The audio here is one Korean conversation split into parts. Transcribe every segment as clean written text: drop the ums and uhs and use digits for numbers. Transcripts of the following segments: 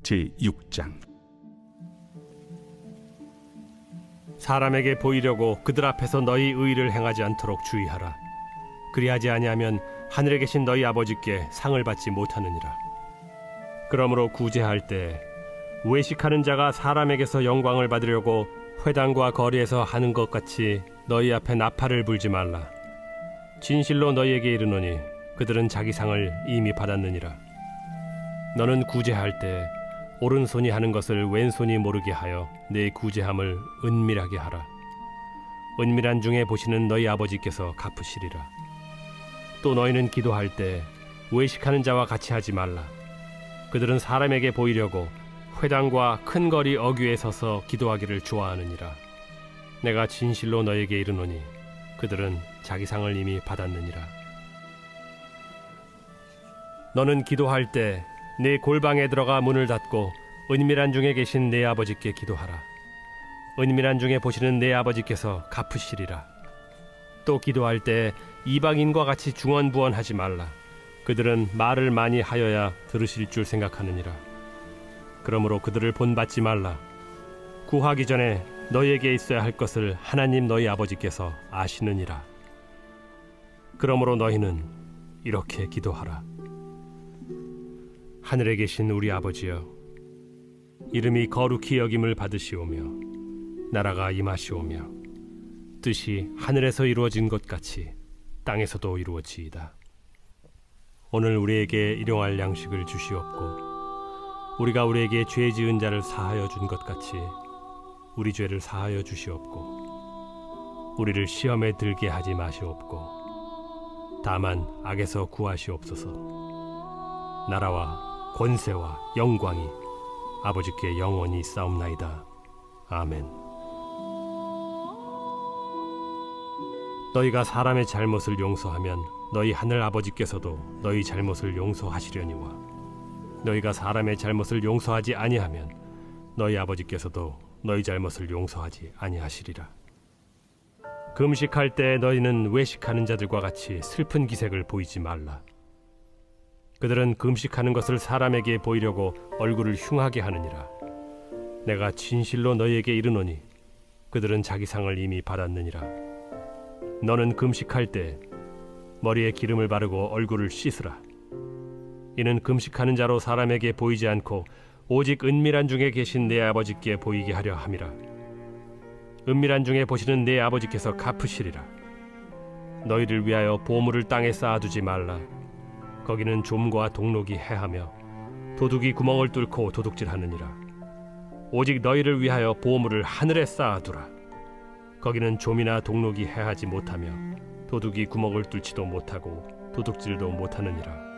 제6장. 사람에게 보이려고 그들 앞에서 너희 의를 행하지 않도록 주의하라. 그리하지 아니하면 하늘에 계신 너희 아버지께 상을 받지 못하느니라. 그러므로 구제할 때 외식하는 자가 사람에게서 영광을 받으려고 회당과 거리에서 하는 것 같이 너희 앞에 나팔을 불지 말라. 진실로 너희에게 이르노니 그들은 자기 상을 이미 받았느니라. 너는 구제할 때 오른손이 하는 것을 왼손이 모르게 하여 내 구제함을 은밀하게 하라. 은밀한 중에 보시는 너희 아버지께서 갚으시리라. 또 너희는 기도할 때 외식하는 자와 같이 하지 말라. 그들은 사람에게 보이려고 회당과 큰 거리 어귀에 서서 기도하기를 좋아하느니라. 내가 진실로 너희에게 이르노니 그들은 자기 상을 이미 받았느니라. 너는 기도할 때 내 골방에 들어가 문을 닫고 은밀한 중에 계신 내 아버지께 기도하라. 은밀한 중에 보시는 내 아버지께서 갚으시리라. 또 기도할 때 이방인과 같이 중언부언하지 말라. 그들은 말을 많이 하여야 들으실 줄 생각하느니라. 그러므로 그들을 본받지 말라. 구하기 전에 너희에게 있어야 할 것을 하나님 너희 아버지께서 아시느니라. 그러므로 너희는 이렇게 기도하라. 하늘에 계신 우리 아버지여, 이름이 거룩히 여김을 받으시오며 나라가 임하시오며 뜻이 하늘에서 이루어진 것 같이 땅에서도 이루어지이다. 오늘 우리에게 일용할 양식을 주시옵고 우리가 우리에게 죄 지은 자를 사하여 준 것 같이 우리 죄를 사하여 주시옵고 우리를 시험에 들게 하지 마시옵고 다만 악에서 구하시옵소서. 나라와 권세와 영광이 아버지께 영원히 싸움나이다. 아멘. 너희가 사람의 잘못을 용서하면 너희 하늘 아버지께서도 너희 잘못을 용서하시려니와 너희가 사람의 잘못을 용서하지 아니하면 너희 아버지께서도 너희 잘못을 용서하지 아니하시리라. 금식할 때 너희는 외식하는 자들과 같이 슬픈 기색을 보이지 말라. 그들은 금식하는 것을 사람에게 보이려고 얼굴을 흉하게 하느니라. 내가 진실로 너희에게 이르노니 그들은 자기 상을 이미 받았느니라. 너는 금식할 때 머리에 기름을 바르고 얼굴을 씻으라. 이는 금식하는 자로 사람에게 보이지 않고 오직 은밀한 중에 계신 내 아버지께 보이게 하려 함이라. 은밀한 중에 보시는 내 아버지께서 갚으시리라. 너희를 위하여 보물을 땅에 쌓아두지 말라. 거기는 좀과 동록이 해하며 도둑이 구멍을 뚫고 도둑질하느니라. 오직 너희를 위하여 보물을 하늘에 쌓아두라. 거기는 좀이나 동록이 해하지 못하며 도둑이 구멍을 뚫지도 못하고 도둑질도 못하느니라.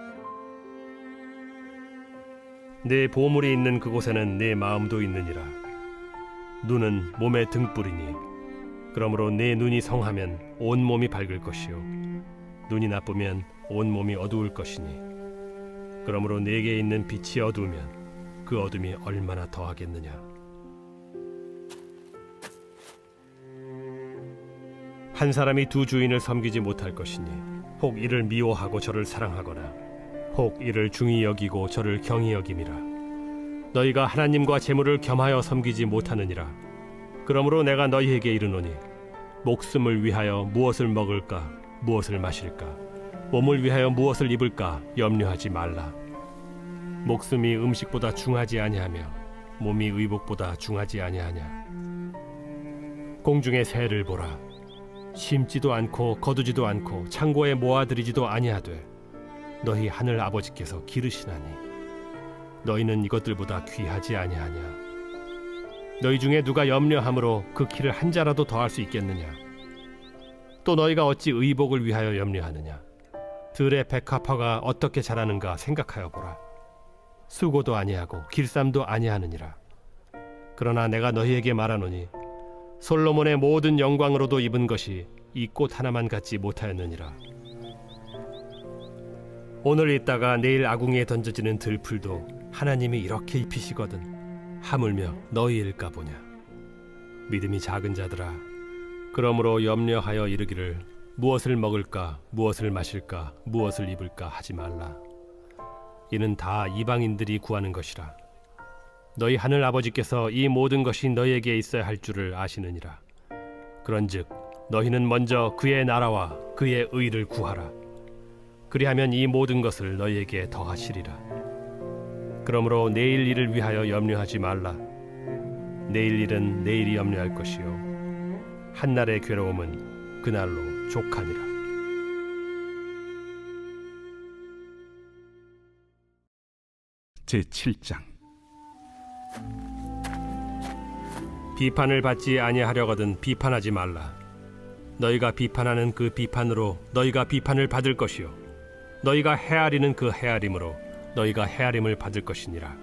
내 보물이 있는 그곳에는 내 마음도 있느니라. 눈은 몸의 등불이니 그러므로 내 눈이 성하면 온 몸이 밝을 것이요 눈이 나쁘면 온 몸이 어두울 것이니 그러므로 내게 있는 빛이 어두우면 그 어둠이 얼마나 더하겠느냐. 한 사람이 두 주인을 섬기지 못할 것이니 혹 이를 미워하고 저를 사랑하거나 혹 이를 중히 여기고 저를 경히 여김이라. 너희가 하나님과 재물을 겸하여 섬기지 못하느니라. 그러므로 내가 너희에게 이르노니 목숨을 위하여 무엇을 먹을까 무엇을 마실까 몸을 위하여 무엇을 입을까 염려하지 말라. 목숨이 음식보다 중하지 아니하며 몸이 의복보다 중하지 아니하냐. 공중의 새를 보라. 심지도 않고 거두지도 않고 창고에 모아들이지도 아니하되 너희 하늘 아버지께서 기르시나니 너희는 이것들보다 귀하지 아니하냐. 너희 중에 누가 염려함으로 그 키를 한 자라도 더할 수 있겠느냐. 또 너희가 어찌 의복을 위하여 염려하느냐. 들의 백합화가 어떻게 자라는가 생각하여 보라. 수고도 아니하고 길쌈도 아니하느니라. 그러나 내가 너희에게 말하노니 솔로몬의 모든 영광으로도 입은 것이 이 꽃 하나만 갖지 못하였느니라. 오늘 있다가 내일 아궁이에 던져지는 들풀도 하나님이 이렇게 입히시거든 하물며 너희일까 보냐. 믿음이 작은 자들아, 그러므로 염려하여 이르기를 무엇을 먹을까 무엇을 마실까 무엇을 입을까 하지 말라. 이는 다 이방인들이 구하는 것이라. 너희 하늘 아버지께서 이 모든 것이 너희에게 있어야 할 줄을 아시느니라. 그런즉 너희는 먼저 그의 나라와 그의 의를 구하라. 그리하면 이 모든 것을 너희에게 더하시리라. 그러므로 내일 일을 위하여 염려하지 말라. 내일 일은 내일이 염려할 것이요 한날의 괴로움은 그날로 족하니라. 제7장. 비판을 받지 아니하려거든 비판하지 말라. 너희가 비판하는 그 비판으로 너희가 비판을 받을 것이요 너희가 헤아리는 그 헤아림으로 너희가 헤아림을 받을 것이니라.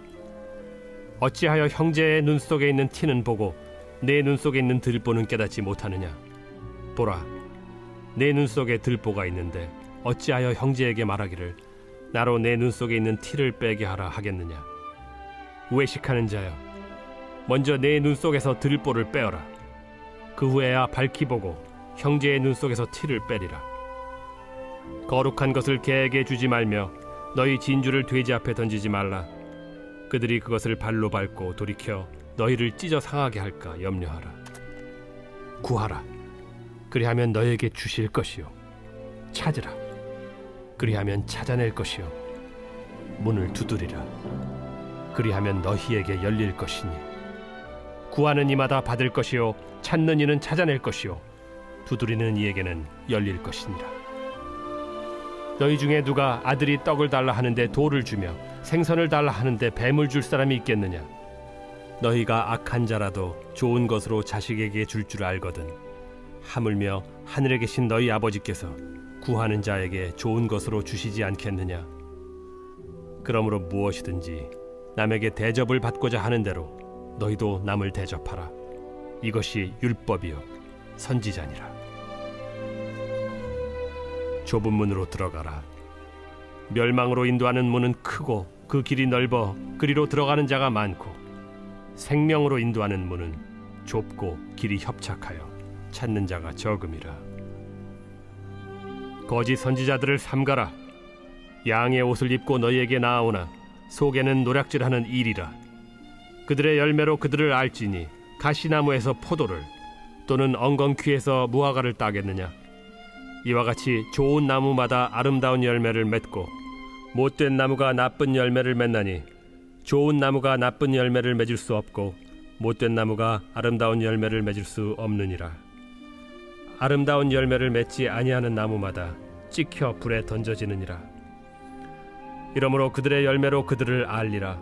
어찌하여 형제의 눈 속에 있는 티는 보고 내 눈 속에 있는 들보는 깨닫지 못하느냐? 보라, 내 눈 속에 들보가 있는데 어찌하여 형제에게 말하기를 나로 내 눈 속에 있는 티를 빼게 하라 하겠느냐? 외식하는 자여, 먼저 내 눈 속에서 들보를 빼어라. 그 후에야 밝히 보고 형제의 눈 속에서 티를 빼리라. 거룩한 것을 개에게 주지 말며 너희 진주를 돼지 앞에 던지지 말라. 그들이 그것을 발로 밟고 돌이켜 너희를 찢어 상하게 할까 염려하라. 구하라. 그리하면 너희에게 주실 것이요 찾으라. 그리하면 찾아낼 것이요 문을 두드리라. 그리하면 너희에게 열릴 것이니 구하는 이마다 받을 것이요 찾는 이는 찾아낼 것이요 두드리는 이에게는 열릴 것이니라. 너희 중에 누가 아들이 떡을 달라 하는데 돌을 주며 생선을 달라 하는데 뱀을 줄 사람이 있겠느냐? 너희가 악한 자라도 좋은 것으로 자식에게 줄 줄 알거든. 하물며 하늘에 계신 너희 아버지께서 구하는 자에게 좋은 것으로 주시지 않겠느냐? 그러므로 무엇이든지 남에게 대접을 받고자 하는 대로 너희도 남을 대접하라. 이것이 율법이요 선지자니라. 좁은 문으로 들어가라. 멸망으로 인도하는 문은 크고 그 길이 넓어 그리로 들어가는 자가 많고 생명으로 인도하는 문은 좁고 길이 협착하여 찾는 자가 적음이라. 거짓 선지자들을 삼가라. 양의 옷을 입고 너희에게 나아오나 속에는 노략질하는 일이라. 그들의 열매로 그들을 알지니 가시나무에서 포도를 또는 엉겅퀴에서 무화과를 따겠느냐? 이와 같이 좋은 나무마다 아름다운 열매를 맺고 못된 나무가 나쁜 열매를 맺나니 좋은 나무가 나쁜 열매를 맺을 수 없고 못된 나무가 아름다운 열매를 맺을 수 없느니라. 아름다운 열매를 맺지 아니하는 나무마다 찍혀 불에 던져지느니라. 이러므로 그들의 열매로 그들을 알리라.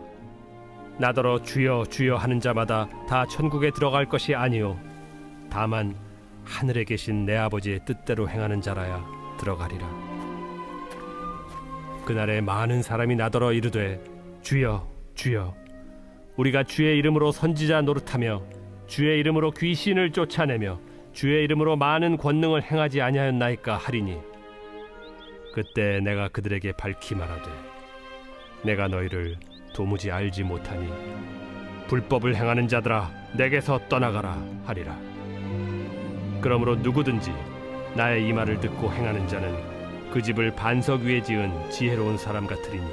나더러 주여 주여 하는 자마다 다 천국에 들어갈 것이 아니요 다만 하늘에 계신 내 아버지의 뜻대로 행하는 자라야 들어가리라. 그날에 많은 사람이 나더러 이르되 주여 주여 우리가 주의 이름으로 선지자 노릇하며 주의 이름으로 귀신을 쫓아내며 주의 이름으로 많은 권능을 행하지 아니하였나이까 하리니 그때 내가 그들에게 밝히 말하되 내가 너희를 도무지 알지 못하니 불법을 행하는 자들아 내게서 떠나가라 하리라. 그러므로 누구든지 나의 이 말을 듣고 행하는 자는 그 집을 반석 위에 지은 지혜로운 사람 같으리니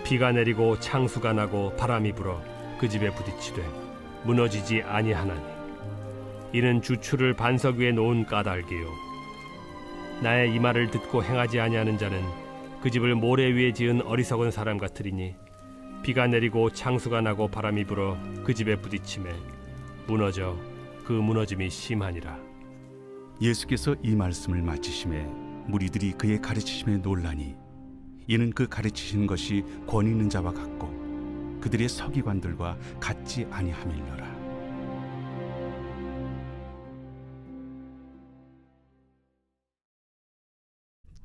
비가 내리고 창수가 나고 바람이 불어 그 집에 부딪히되 무너지지 아니하나니 이는 주추를 반석 위에 놓은 까닭이요 나의 이 말을 듣고 행하지 아니하는 자는 그 집을 모래 위에 지은 어리석은 사람 같으리니 비가 내리고 창수가 나고 바람이 불어 그 집에 부딪히매 무너져 그 무너짐이 심하니라. 예수께서 이 말씀을 마치심에 무리들이 그의 가르치심에 놀라니 이는 그 가르치시는 것이 권위 있는 자와 같고 그들의 서기관들과 같지 아니함일러라.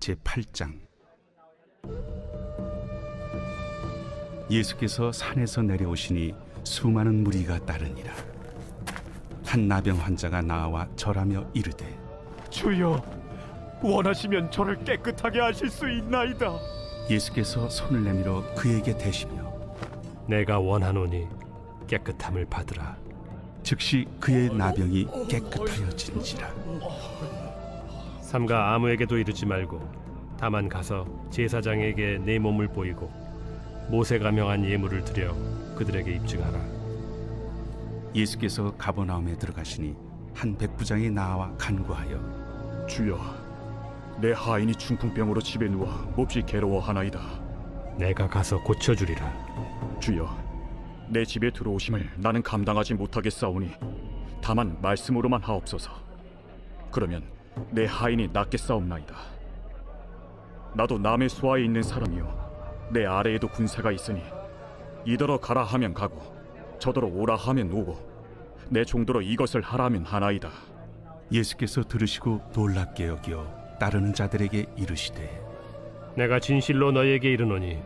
제8장. 예수께서 산에서 내려오시니 수많은 무리가 따르니라. 한 나병 환자가 나와 절하며 이르되 주여 원하시면 저를 깨끗하게 하실 수 있나이다. 예수께서 손을 내밀어 그에게 대시며 내가 원하노니 깨끗함을 받으라. 즉시 그의 나병이 깨끗하여진지라. 삼가 아무에게도 이르지 말고 다만 가서 제사장에게 내 몸을 보이고 모세가 명한 예물을 드려 그들에게 입증하라. 예수께서 가버나움에 들어가시니 한 백부장이 나와 간구하여 주여, 내 하인이 중풍병으로 집에 누워 몹시 괴로워하나이다. 내가 가서 고쳐주리라. 주여, 내 집에 들어오심을 나는 감당하지 못하겠사오니 다만 말씀으로만 하옵소서. 그러면 내 하인이 낫겠사옵나이다. 나도 남의 수하에 있는 사람이요, 내 아래에도 군사가 있으니 이더러 가라 하면 가고 저더러 오라 하면 오고 내 종도로 이것을 하라 하면 하나이다. 예수께서 들으시고 놀랍게 여겨 따르는 자들에게 이르시되 내가 진실로 너희에게 이르노니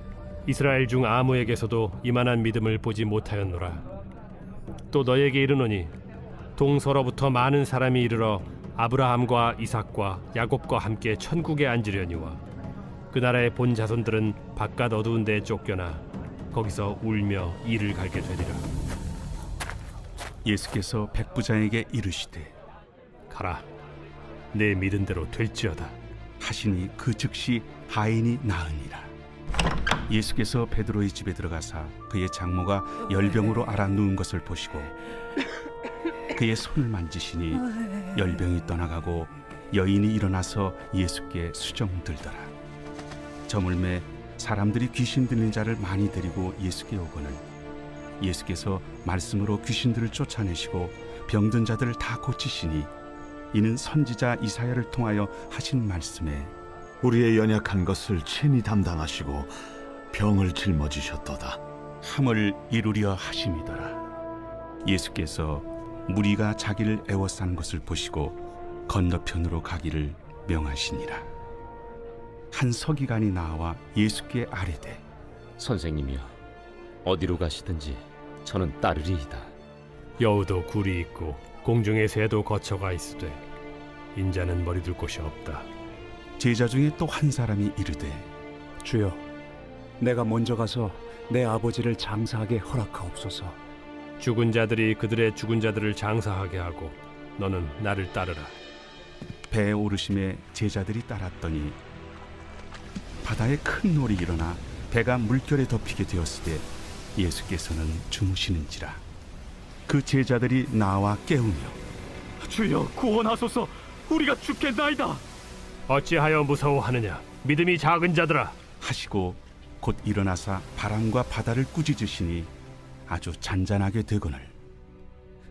이스라엘 중 아무에게서도 이만한 믿음을 보지 못하였노라. 또 너희에게 이르노니 동서로부터 많은 사람이 이르러 아브라함과 이삭과 야곱과 함께 천국에 앉으려니와 그 나라의 본 자손들은 바깥 어두운 데에 쫓겨나 거기서 울며 이를 갈게 되리라. 예수께서 백부장에게 이르시되 가라, 내 믿은 대로 될지어다. 하시니 그 즉시 하인이 나으니라. 예수께서 베드로의 집에 들어가사 그의 장모가 열병으로 앓아 누운 것을 보시고 그의 손을 만지시니 열병이 떠나가고 여인이 일어나서 예수께 수정들더라. 저물매 사람들이 귀신 들린 자를 많이 데리고 예수께 오거늘 예수께서 말씀으로 귀신들을 쫓아내시고 병든 자들을 다 고치시니 이는 선지자 이사야를 통하여 하신 말씀에 우리의 연약한 것을 친히 담당하시고 병을 짊어지셨도다. 함을 이루려 하심이더라. 예수께서 무리가 자기를 애워싼 것을 보시고 건너편으로 가기를 명하시니라. 한 서기관이 나와 예수께 아뢰되 선생님이여, 어디로 가시든지 저는 따르리이다. 여우도 굴이 있고 공중의 새도 거처가 있으되 인자는 머리둘 곳이 없다. 제자 중에 또 한 사람이 이르되 주여, 내가 먼저 가서 내 아버지를 장사하게 허락하옵소서. 죽은 자들이 그들의 죽은 자들을 장사하게 하고 너는 나를 따르라. 배에 오르심에 제자들이 따랐더니 바다에 큰 놀이 일어나 배가 물결에 덮이게 되었을 때 예수께서는 주무시는지라. 그 제자들이 나와 깨우며 주여, 구원하소서. 우리가 죽겠나이다. 어찌하여 무서워하느냐? 믿음이 작은 자들아. 하시고 곧 일어나사 바람과 바다를 꾸짖으시니 아주 잔잔하게 되거늘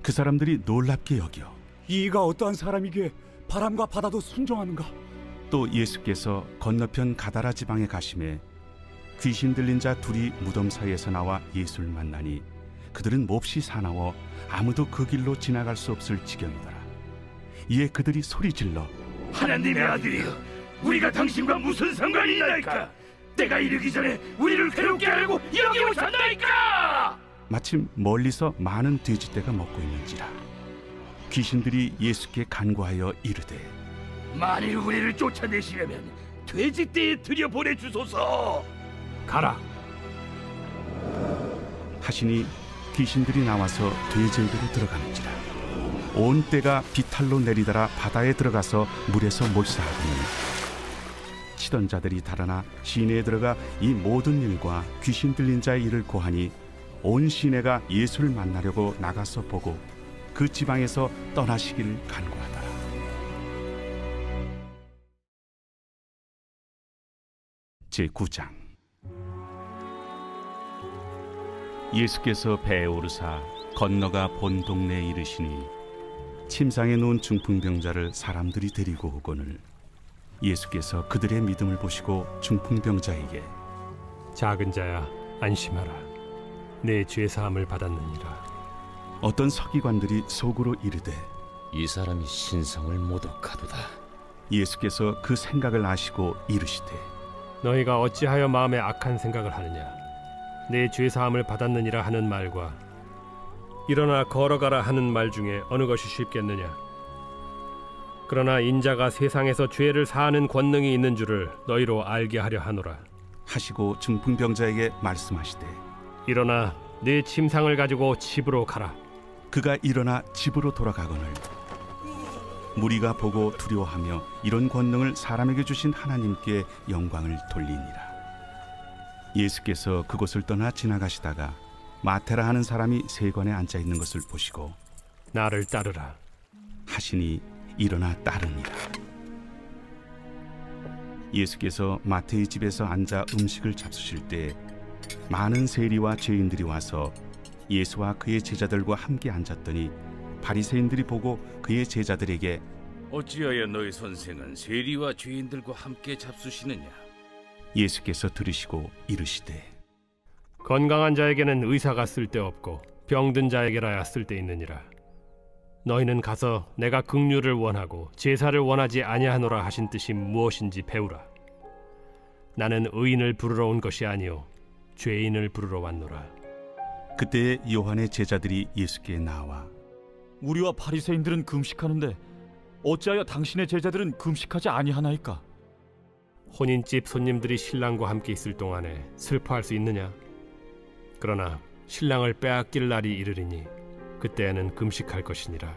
그 사람들이 놀랍게 여겨 이가 어떠한 사람이기에 바람과 바다도 순종하는가? 또 예수께서 건너편 가다라 지방에 가심에 귀신 들린 자 둘이 무덤 사이에서 나와 예수를 만나니 그들은 몹시 사나워 아무도 그 길로 지나갈 수 없을 지경이더라. 이에 그들이 소리질러 하나님의 아들이여, 우리가 당신과 무슨 상관이 있나이까? 때가 이르기 전에 우리를 괴롭게 하려고 여기 오셨나이까? 마침 멀리서 많은 돼지떼가 먹고 있는지라. 귀신들이 예수께 간구하여 이르되 만일 우리를 쫓아내시려면 돼지떼에 들여보내 주소서. 가라. 하시니 귀신들이 나와서 돼지에게로 들어가는지라. 온 떼가 비탈로 내리더라 바다에 들어가서 물에서 몰사하더니 치던 자들이 달아나 시내에 들어가 이 모든 일과 귀신 들린 자의 일을 고하니 온 시내가 예수를 만나려고 나가서 보고 그 지방에서 떠나시기를 간구하더라. 제9장. 예수께서 배에 오르사 건너가 본 동네에 이르시니 침상에 누운 중풍병자를 사람들이 데리고 오거늘 예수께서 그들의 믿음을 보시고 중풍병자에게 작은 자야, 안심하라. 내 죄 사함을 받았느니라. 어떤 서기관들이 속으로 이르되 이 사람이 신성을 모독하도다. 예수께서 그 생각을 아시고 이르시되 너희가 어찌하여 마음에 악한 생각을 하느냐? 내 죄 사함을 받았느니라 하는 말과 일어나 걸어가라 하는 말 중에 어느 것이 쉽겠느냐? 그러나 인자가 세상에서 죄를 사하는 권능이 있는 줄을 너희로 알게 하려 하노라. 하시고 중풍병자에게 말씀하시되 일어나 네 침상을 가지고 집으로 가라. 그가 일어나 집으로 돌아가거늘 무리가 보고 두려워하며 이런 권능을 사람에게 주신 하나님께 영광을 돌리니라. 예수께서 그곳을 떠나 지나가시다가 마태라 하는 사람이 세관에 앉아 있는 것을 보시고 나를 따르라. 하시니 일어나 따르니라. 예수께서 마태의 집에서 앉아 음식을 잡수실 때 많은 세리와 죄인들이 와서 예수와 그의 제자들과 함께 앉았더니 바리새인들이 보고 그의 제자들에게 어찌하여 너희 선생은 세리와 죄인들과 함께 잡수시느냐? 예수께서 들으시고 이르시되 건강한 자에게는 의사가 쓸데없고 병든 자에게라야 쓸데있느니라. 너희는 가서 내가 긍휼을 원하고 제사를 원하지 아니하노라 하신 뜻이 무엇인지 배우라. 나는 의인을 부르러 온 것이 아니요 죄인을 부르러 왔노라. 그때에 요한의 제자들이 예수께 나와 우리와 바리새인들은 금식하는데 어찌하여 당신의 제자들은 금식하지 아니하나이까? 혼인집 손님들이 신랑과 함께 있을 동안에 슬퍼할 수 있느냐? 그러나 신랑을 빼앗길 날이 이르리니 그때에는 금식할 것이니라.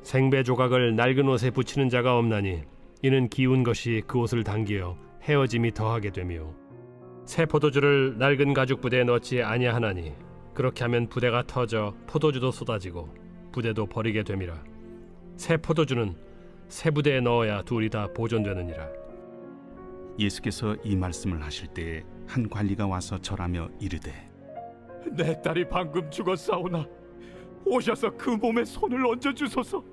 생배 조각을 낡은 옷에 붙이는 자가 없나니 이는 기운 것이 그 옷을 당기어 헤어짐이 더하게 되며 새 포도주를 낡은 가죽 부대에 넣지 아니하나니 그렇게 하면 부대가 터져 포도주도 쏟아지고 부대도 버리게 됨이라. 새 포도주는 새 부대에 넣어야 둘이 다 보존되느니라. 예수께서 이 말씀을 하실 때에 한 관리가 와서 절하며 이르되 내 딸이 방금 죽었사오나 오셔서 그 몸에 손을 얹어 주소서.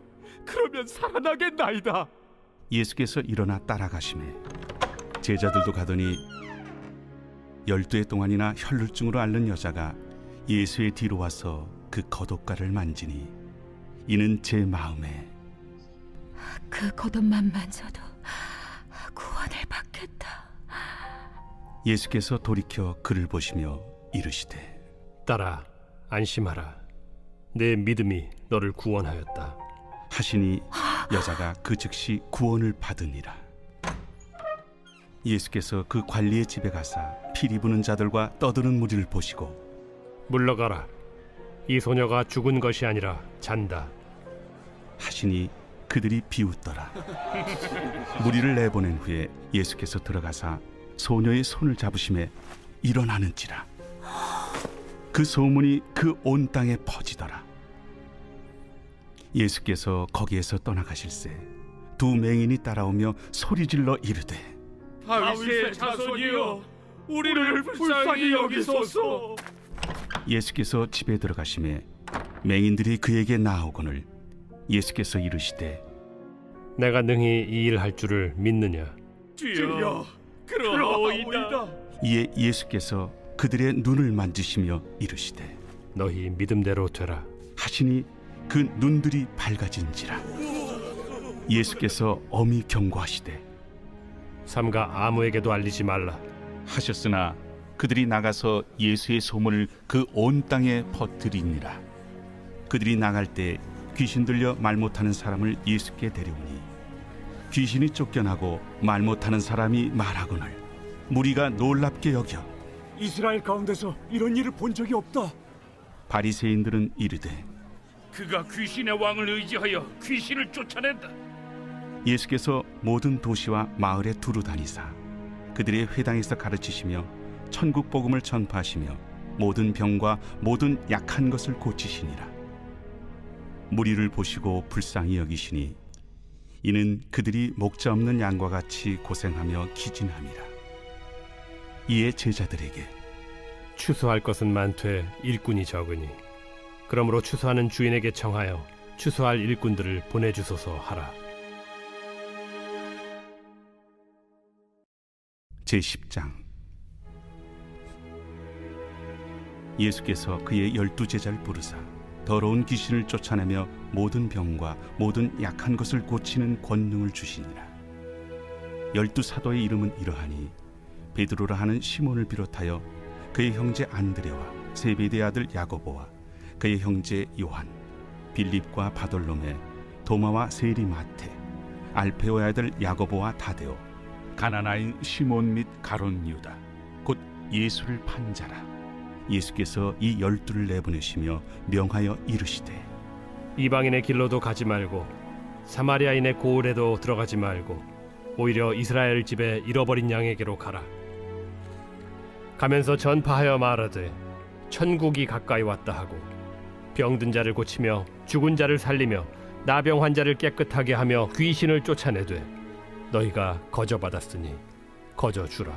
그러면 살아나겠나이다. 예수께서 일어나 따라가시매 제자들도 가더니 12해 동안이나 혈루증으로 앓는 여자가 예수의 뒤로 와서 그 겉옷가를 만지니 이는 제 마음에 그 겉옷만 만져도 구원을 받겠다. 예수께서 돌이켜 그를 보시며 이르시되 딸아 안심하라. 내 믿음이 너를 구원하였다. 하시니 여자가 그 즉시 구원을 받으니라. 예수께서 그 관리의 집에 가사 피리 부는 자들과 떠드는 무리를 보시고 물러가라. 이 소녀가 죽은 것이 아니라 잔다. 하시니 그들이 비웃더라. 무리를 내보낸 후에 예수께서 들어가사 소녀의 손을 잡으심에 일어나는지라. 그 소문이 그 온 땅에 퍼지더라. 예수께서 거기에서 떠나가실새 두 맹인이 따라오며 소리질러 이르되 다윗의 자손이여 우리를 불쌍히 여기소서. 예수께서 집에 들어가심에 맹인들이 그에게 나아오거늘 예수께서 이르시되 내가 능히 이 일 할 줄을 믿느냐? 주여 그러하오이다. 이에 예수께서 그들의 눈을 만지시며 이르시되 너희 믿음대로 되라. 하시니 그 눈들이 밝아진지라. 예수께서 엄히 경고하시되 삼가 아무에게도 알리지 말라. 하셨으나 그들이 나가서 예수의 소문을 그 온 땅에 퍼뜨리니라. 그들이 나갈 때 귀신 들려 말 못하는 사람을 예수께 데려오니 귀신이 쫓겨나고 말 못하는 사람이 말하거늘 무리가 놀랍게 여겨 이스라엘 가운데서 이런 일을 본 적이 없다. 바리새인들은 이르되 그가 귀신의 왕을 의지하여 귀신을 쫓아낸다. 예수께서 모든 도시와 마을에 두루 다니사 그들의 회당에서 가르치시며 천국 복음을 전파하시며 모든 병과 모든 약한 것을 고치시니라. 무리를 보시고 불쌍히 여기시니 이는 그들이 목자 없는 양과 같이 고생하며 기진함이라. 이에 제자들에게 추수할 것은 많되 일꾼이 적으니 그러므로 추수하는 주인에게 청하여 추수할 일꾼들을 보내주소서 하라. 제10장 예수께서 그의 12제자를 부르사 더러운 귀신을 쫓아내며 모든 병과 모든 약한 것을 고치는 권능을 주시니라. 12사도의 이름은 이러하니 베드로라 하는 시몬을 비롯하여 그의 형제 안드레와 세베대의 아들 야고보와 그의 형제 요한, 빌립과 바돌로메, 도마와 세리 마테, 알페오의 아들 야고보와 다데오, 가나나인 시몬 및 가론 유다, 곧 예수를 판 자라. 예수께서 이 12를 내보내시며 명하여 이르시되 이방인의 길로도 가지 말고 사마리아인의 고을에도 들어가지 말고 오히려 이스라엘 집에 잃어버린 양에게로 가라. 가면서 전파하여 말하되 천국이 가까이 왔다 하고 병든 자를 고치며 죽은 자를 살리며 나병 환자를 깨끗하게 하며 귀신을 쫓아내되 너희가 거저 받았으니 거저 주라.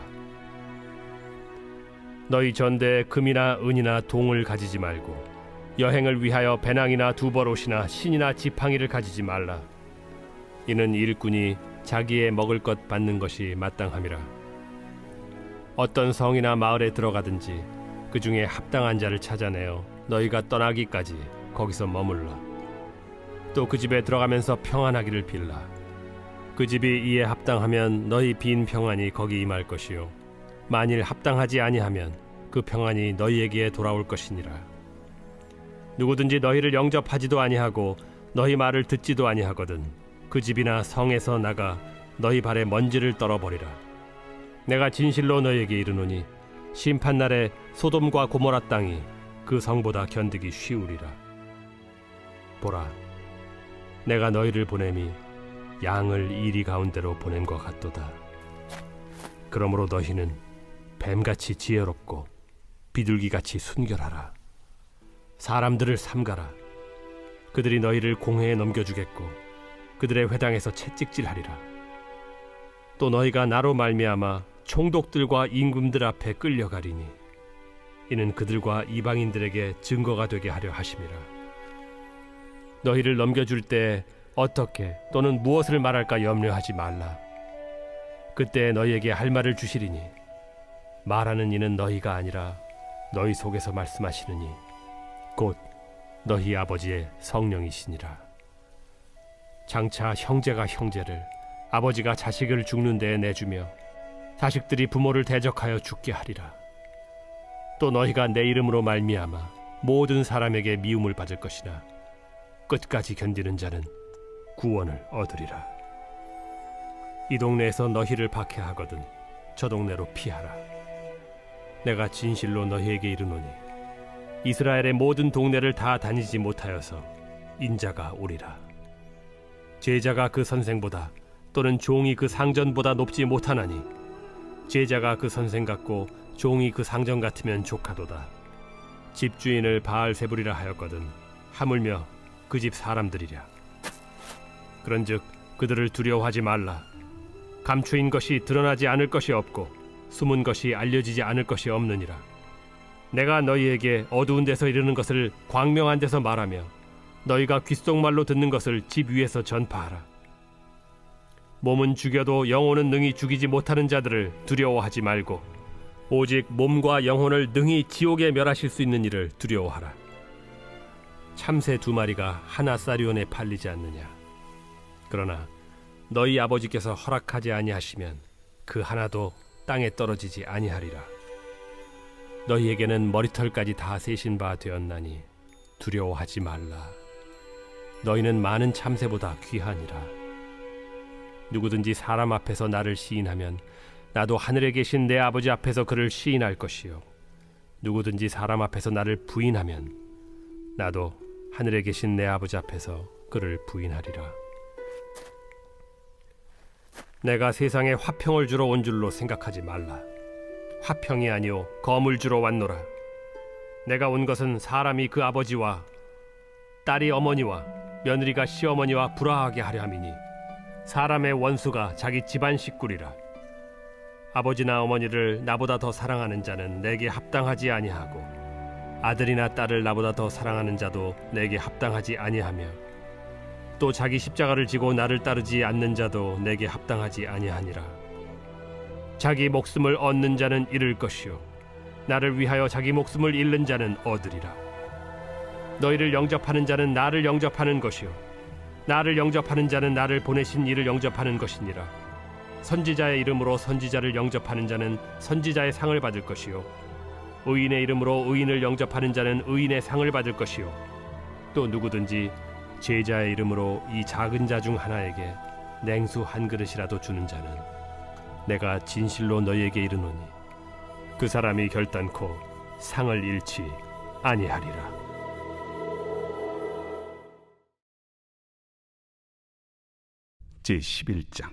너희 전대에 금이나 은이나 동을 가지지 말고 여행을 위하여 배낭이나 두벌옷이나 신이나 지팡이를 가지지 말라. 이는 일꾼이 자기의 먹을 것 받는 것이 마땅함이라. 어떤 성이나 마을에 들어가든지 그 중에 합당한 자를 찾아내어 너희가 떠나기까지 거기서 머물라. 또 그 집에 들어가면서 평안하기를 빌라. 그 집이 이에 합당하면 너희 빈 평안이 거기 임할 것이요 만일 합당하지 아니하면 그 평안이 너희에게 돌아올 것이니라. 누구든지 너희를 영접하지도 아니하고 너희 말을 듣지도 아니하거든 그 집이나 성에서 나가 너희 발에 먼지를 떨어버리라. 내가 진실로 너희에게 이르노니 심판날에 소돔과 고모라 땅이 그 성보다 견디기 쉬우리라. 보라, 내가 너희를 보냄이 양을 이리 가운데로 보냄과 같도다. 그러므로 너희는 뱀같이 지혜롭고 비둘기같이 순결하라. 사람들을 삼가라. 그들이 너희를 공회에 넘겨주겠고 그들의 회당에서 채찍질하리라. 또 너희가 나로 말미암아 총독들과 임금들 앞에 끌려가리니 이는 그들과 이방인들에게 증거가 되게 하려 하심이라. 너희를 넘겨줄 때 어떻게 또는 무엇을 말할까 염려하지 말라. 그때 너희에게 할 말을 주시리니 말하는 이는 너희가 아니라 너희 속에서 말씀하시느니 곧 너희 아버지의 성령이시니라. 장차 형제가 형제를 아버지가 자식을 죽는 데에 내주며 자식들이 부모를 대적하여 죽게 하리라. 또 너희가 내 이름으로 말미암아 모든 사람에게 미움을 받을 것이나 끝까지 견디는 자는 구원을 얻으리라. 이 동네에서 너희를 박해하거든 저 동네로 피하라. 내가 진실로 너희에게 이르노니 이스라엘의 모든 동네를 다 다니지 못하여서 인자가 오리라. 제자가 그 선생보다 또는 종이 그 상전보다 높지 못하나니 제자가 그 선생 같고 종이 그 상전 같으면 족하도다. 집주인을 바알세불이라 하였거든 하물며 그 집 사람들이랴. 그런즉 그들을 두려워하지 말라. 감추인 것이 드러나지 않을 것이 없고 숨은 것이 알려지지 않을 것이 없느니라. 내가 너희에게 어두운 데서 이르는 것을 광명한 데서 말하며 너희가 귓속말로 듣는 것을 집 위에서 전파하라. 몸은 죽여도 영혼은 능히 죽이지 못하는 자들을 두려워하지 말고 오직 몸과 영혼을 능히 지옥에 멸하실 수 있는 이를 두려워하라. 참새 2마리가 하나 사리온에 팔리지 않느냐. 그러나 너희 아버지께서 허락하지 아니하시면 그 하나도 땅에 떨어지지 아니하리라. 너희에게는 머리털까지 다 세신 바 되었나니 두려워하지 말라. 너희는 많은 참새보다 귀하니라. 누구든지 사람 앞에서 나를 시인하면 나도 하늘에 계신 내 아버지 앞에서 그를 시인할 것이요 누구든지 사람 앞에서 나를 부인하면 나도 하늘에 계신 내 아버지 앞에서 그를 부인하리라. 내가 세상에 화평을 주러 온 줄로 생각하지 말라. 화평이 아니요 검을 주러 왔노라. 내가 온 것은 사람이 그 아버지와 딸이 어머니와 며느리가 시어머니와 불화하게 하려 함이니 사람의 원수가 자기 집안 식구리라. 아버지나 어머니를 나보다 더 사랑하는 자는 내게 합당하지 아니하고 아들이나 딸을 나보다 더 사랑하는 자도 내게 합당하지 아니하며 또 자기 십자가를 지고 나를 따르지 않는 자도 내게 합당하지 아니하니라. 자기 목숨을 얻는 자는 잃을 것이요 나를 위하여 자기 목숨을 잃는 자는 얻으리라. 너희를 영접하는 자는 나를 영접하는 것이요 나를 영접하는 자는 나를 보내신 이를 영접하는 것이니라. 선지자의 이름으로 선지자를 영접하는 자는 선지자의 상을 받을 것이요 의인의 이름으로 의인을 영접하는 자는 의인의 상을 받을 것이요 또 누구든지 제자의 이름으로 이 작은 자 중 하나에게 냉수 한 그릇이라도 주는 자는 내가 진실로 너희에게 이르노니 그 사람이 결단코 상을 잃지 아니하리라. 제11장.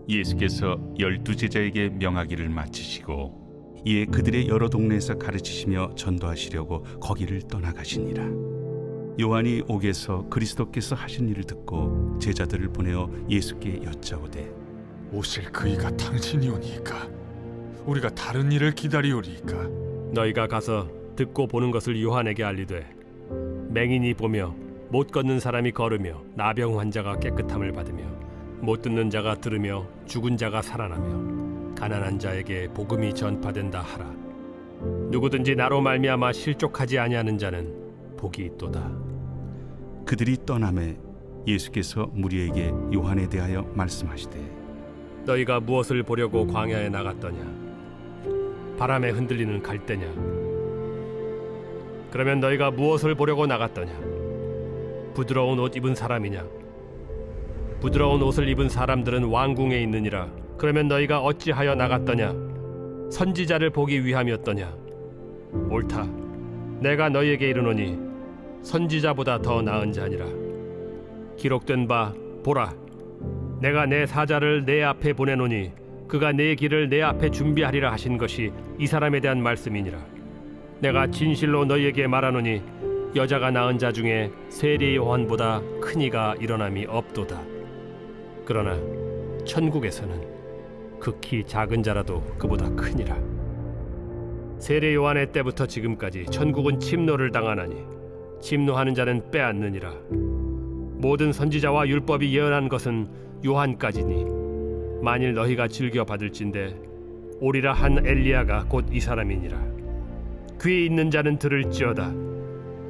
예수께서 12제자에게 명하기를 마치시고 이에 그들의 여러 동네에서 가르치시며 전도하시려고 거기를 떠나가시니라. 요한이 옥에서 그리스도께서 하신 일을 듣고 제자들을 보내어 예수께 여짜오되 오실 그이가 당신이오니이까 우리가 다른 일을 기다리오리이까. 너희가 가서 듣고 보는 것을 요한에게 알리되 맹인이 보며 못 걷는 사람이 걸으며 나병 환자가 깨끗함을 받으며 못 듣는 자가 들으며 죽은 자가 살아나며 가난한 자에게 복음이 전파된다 하라. 누구든지 나로 말미암아 실족하지 아니하는 자는 복이 있도다. 그들이 떠나매 예수께서 무리에게 요한에 대하여 말씀하시되 너희가 무엇을 보려고 광야에 나갔더냐? 바람에 흔들리는 갈대냐? 그러면 너희가 무엇을 보려고 나갔더냐? 부드러운 옷 입은 사람이냐? 부드러운 옷을 입은 사람들은 왕궁에 있느니라. 그러면 너희가 어찌하여 나갔더냐? 선지자를 보기 위함이었더냐? 옳다. 내가 너희에게 이르노니 선지자보다 더 나은 자니라. 기록된 바 보라, 내가 내 사자를 내 앞에 보내노니 그가 내 길을 내 앞에 준비하리라 하신 것이 이 사람에 대한 말씀이니라. 내가 진실로 너희에게 말하노니 여자가 낳은 자 중에 세례 요한보다 큰 이가 일어남이 없도다. 그러나 천국에서는 극히 작은 자라도 그보다 크니라. 세례 요한의 때부터 지금까지 천국은 침노를 당하나니 침노하는 자는 빼앗느니라. 모든 선지자와 율법이 예언한 것은 요한까지니 만일 너희가 즐겨 받을진대 오리라 한 엘리야가 곧 이 사람이니라. 귀 있는 자는 들을지어다.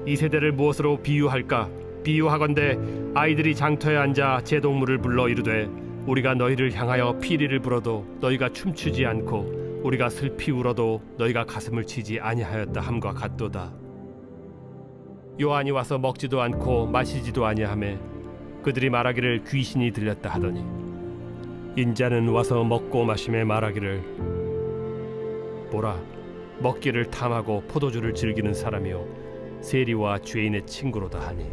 이 세대를 무엇으로 비유할까? 비유하건대 아이들이 장터에 앉아 제동물을 불러 이르되 우리가 너희를 향하여 피리를 불어도 너희가 춤추지 않고 우리가 슬피 울어도 너희가 가슴을 치지 아니하였다 함과 같도다. 요한이 와서 먹지도 않고 마시지도 아니하매 그들이 말하기를 귀신이 들렸다 하더니 인자는 와서 먹고 마심에 말하기를 보라, 먹기를 탐하고 포도주를 즐기는 사람이요 세리와 죄인의 친구로다 하니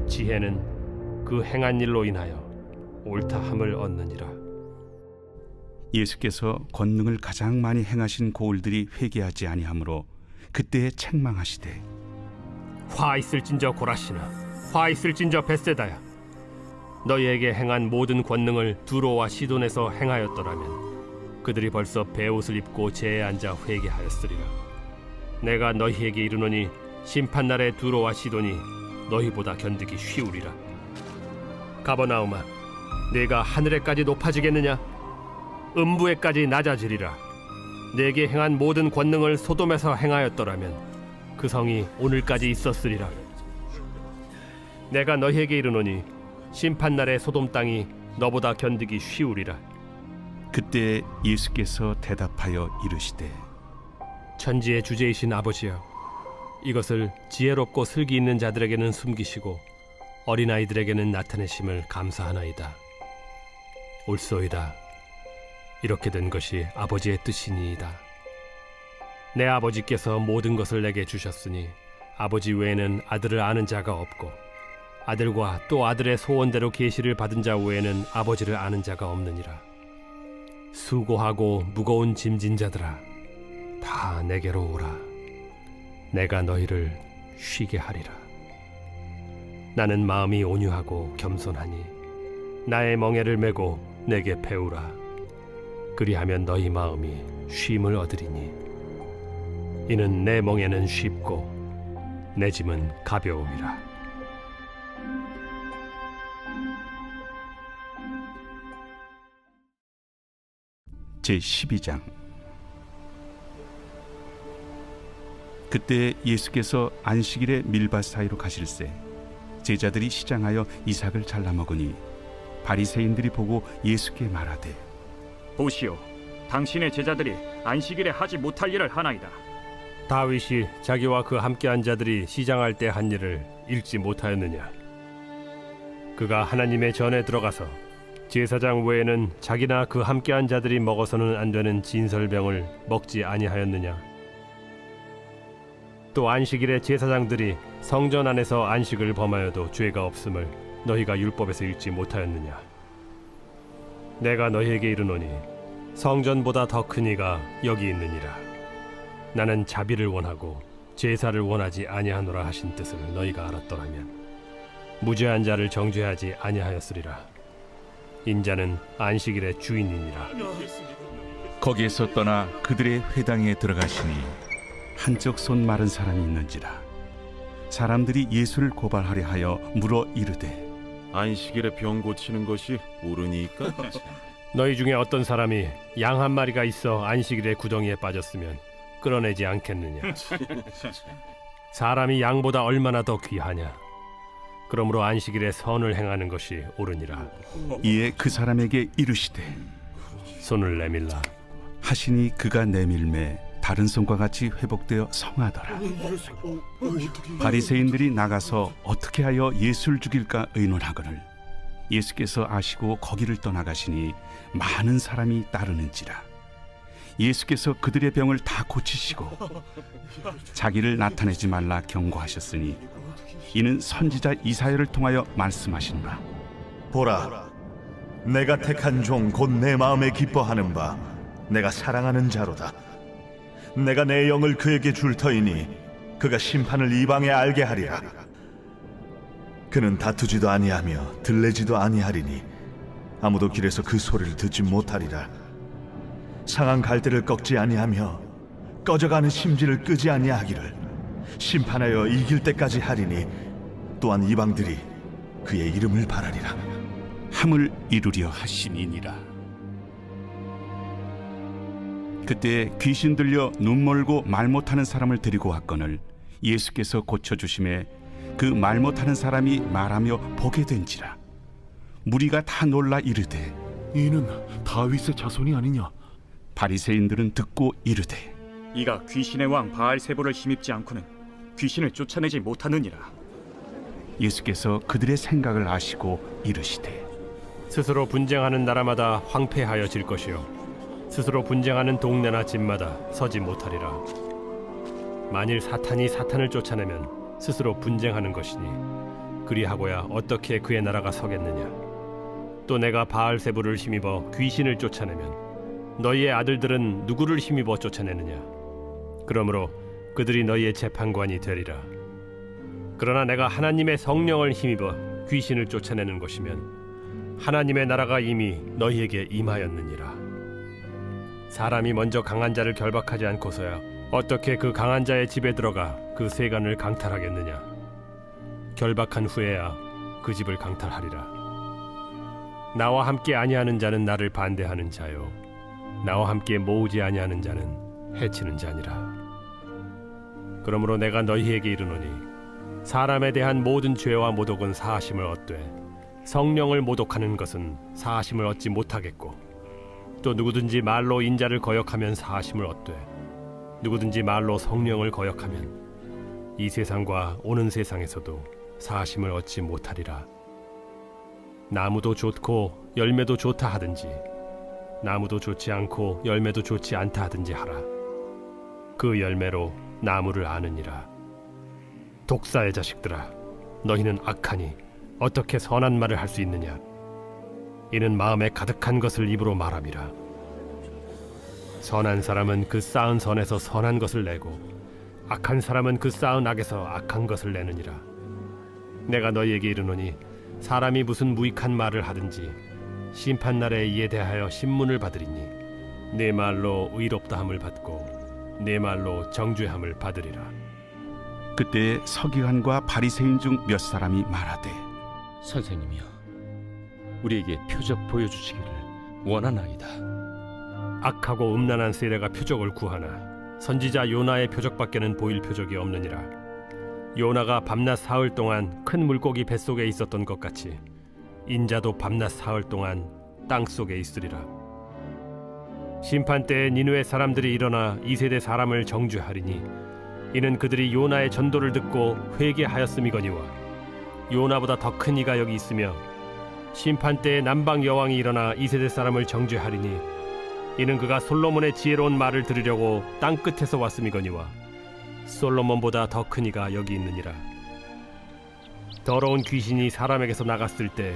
지혜는 그 행한 일로 인하여 옳다함을 얻느니라. 예수께서 권능을 가장 많이 행하신 고을들이 회개하지 아니하므로 그때에 책망하시되 화 있을진저 고라시나, 화 있을진저 벳세다야. 너희에게 행한 모든 권능을 두로와 시돈에서 행하였더라면 그들이 벌써 베옷을 입고 제에 앉아 회개하였으리라. 내가 너희에게 이르노니 심판날에 두로와 시돈이 너희보다 견디기 쉬우리라. 가버나움아, 내가 하늘에까지 높아지겠느냐? 음부에까지 낮아지리라. 내게 행한 모든 권능을 소돔에서 행하였더라면 그 성이 오늘까지 있었으리라. 내가 너희에게 이르노니 심판날에 소돔 땅이 너보다 견디기 쉬우리라. 그때 예수께서 대답하여 이르시되 천지의 주제이신 아버지여, 이것을 지혜롭고 슬기 있는 자들에게는 숨기시고 어린아이들에게는 나타내심을 감사하나이다. 옳소이다. 이렇게 된 것이 아버지의 뜻이니이다. 내 아버지께서 모든 것을 내게 주셨으니 아버지 외에는 아들을 아는 자가 없고 아들과 또 아들의 소원대로 계시를 받은 자 외에는 아버지를 아는 자가 없느니라. 수고하고 무거운 짐진 자들아, 다 내게로 오라. 내가 너희를 쉬게 하리라. 나는 마음이 온유하고 겸손하니 나의 멍에를 메고 내게 배우라. 그리하면 너희 마음이 쉼을 얻으리니 이는 내 멍에는 쉽고 내 짐은 가벼움이라. 제12장. 그때 예수께서 안식일에 밀밭 사이로 가실새 제자들이 시장하여 이삭을 잘라 먹으니 바리새인들이 보고 예수께 말하되 보시오, 당신의 제자들이 안식일에 하지 못할 일을 하나이다. 다윗이 자기와 그 함께한 자들이 시장할 때 한 일을 읽지 못하였느냐? 그가 하나님의 전에 들어가서 제사장 외에는 자기나 그 함께한 자들이 먹어서는 안 되는 진설병을 먹지 아니하였느냐? 또 안식일에 제사장들이 성전 안에서 안식을 범하여도 죄가 없음을 너희가 율법에서 읽지 못하였느냐? 내가 너희에게 이르노니 성전보다 더 큰 이가 여기 있느니라. 나는 자비를 원하고 제사를 원하지 아니하노라 하신 뜻을 너희가 알았더라면 무죄한 자를 정죄하지 아니하였으리라. 인자는 안식일의 주인이니라. 거기에서 떠나 그들의 회당에 들어가시니 한쪽 손 마른 사람이 있는지라. 사람들이 예수를 고발하려 하여 물어 이르되 안식일에 병 고치는 것이 옳으니까? 너희 중에 어떤 사람이 양 한 마리가 있어 안식일에 구덩이에 빠졌으면 끌어내지 않겠느냐? 사람이 양보다 얼마나 더 귀하냐? 그러므로 안식일에 선을 행하는 것이 옳으니라. 이에 그 사람에게 이르시되 손을 내밀라. 하시니 그가 내밀매 다른 손과 같이 회복되어 성하더라. 바리새인들이 나가서 어떻게 하여 예수를 죽일까 의논하거늘 예수께서 아시고 거기를 떠나가시니 많은 사람이 따르는지라. 예수께서 그들의 병을 다 고치시고 자기를 나타내지 말라 경고하셨으니 이는 선지자 이사야를 통하여 말씀하시노라. 보라, 내가 택한 종 곧 내 마음에 기뻐하는 바 내가 사랑하는 자로다. 내가 내 영을 그에게 줄 터이니 그가 심판을 이방에 알게 하리라. 그는 다투지도 아니하며 들레지도 아니하리니 아무도 길에서 그 소리를 듣지 못하리라. 상한 갈대를 꺾지 아니하며 꺼져가는 심지를 끄지 아니하기를 심판하여 이길 때까지 하리니 또한 이방들이 그의 이름을 바라리라. 함을 이루려 하심이니라. 그때 귀신 들려 눈 멀고 말 못하는 사람을 데리고 왔거늘 예수께서 고쳐주심에 그 말 못하는 사람이 말하며 보게 된지라. 무리가 다 놀라 이르되 이는 다윗의 자손이 아니냐? 바리새인들은 듣고 이르되 이가 귀신의 왕 바알세불을 힘입지 않고는 귀신을 쫓아내지 못하느니라. 예수께서 그들의 생각을 아시고 이르시되 스스로 분쟁하는 나라마다 황폐하여질 것이요 스스로 분쟁하는 동네나 집마다 서지 못하리라. 만일 사탄이 사탄을 쫓아내면 스스로 분쟁하는 것이니 그리하고야 어떻게 그의 나라가 서겠느냐. 또 내가 바알세불을 힘입어 귀신을 쫓아내면 너희의 아들들은 누구를 힘입어 쫓아내느냐. 그러므로 그들이 너희의 재판관이 되리라. 그러나 내가 하나님의 성령을 힘입어 귀신을 쫓아내는 것이면 하나님의 나라가 이미 너희에게 임하였느니라. 사람이 먼저 강한 자를 결박하지 않고서야 어떻게 그 강한 자의 집에 들어가 그 세간을 강탈하겠느냐. 결박한 후에야 그 집을 강탈하리라. 나와 함께 아니하는 자는 나를 반대하는 자요 나와 함께 모으지 아니하는 자는 해치는 자니라. 그러므로 내가 너희에게 이르노니 사람에 대한 모든 죄와 모독은 사하심을 얻되 성령을 모독하는 것은 사하심을 얻지 못하겠고 또 누구든지 말로 인자를 거역하면 사하심을 얻되 누구든지 말로 성령을 거역하면 이 세상과 오는 세상에서도 사하심을 얻지 못하리라. 나무도 좋고 열매도 좋다 하든지 나무도 좋지 않고 열매도 좋지 않다 하든지 하라. 그 열매로 나무를 아느니라. 독사의 자식들아, 너희는 악하니 어떻게 선한 말을 할 수 있느냐. 이는 마음에 가득한 것을 입으로 말함이라. 선한 사람은 그 쌓은 선에서 선한 것을 내고 악한 사람은 그 쌓은 악에서 악한 것을 내느니라. 내가 너희에게 이르노니 사람이 무슨 무익한 말을 하든지 심판날에 이에 대하여 신문을 받으리니 내 말로 의롭다함을 받고 내 말로 정죄함을 받으리라. 그때 서기관과 바리새인 중 몇 사람이 말하되 선생님이여, 우리에게 표적 보여주시기를 원하나이다. 악하고 음란한 세대가 표적을 구하나 선지자 요나의 표적밖에는 보일 표적이 없느니라. 요나가 밤낮 사흘 동안 큰 물고기 뱃속에 있었던 것 같이 인자도 밤낮 사흘 동안 땅 속에 있으리라. 심판 때에 니느웨 사람들이 일어나 이 세대 사람을 정죄하리니 이는 그들이 요나의 전도를 듣고 회개하였음이거니와 요나보다 더 큰 이가 여기 있으며 심판 때에 남방 여왕이 일어나 이 세대 사람을 정죄하리니 이는 그가 솔로몬의 지혜로운 말을 들으려고 땅 끝에서 왔음이거니와 솔로몬보다 더 큰 이가 여기 있느니라. 더러운 귀신이 사람에게서 나갔을 때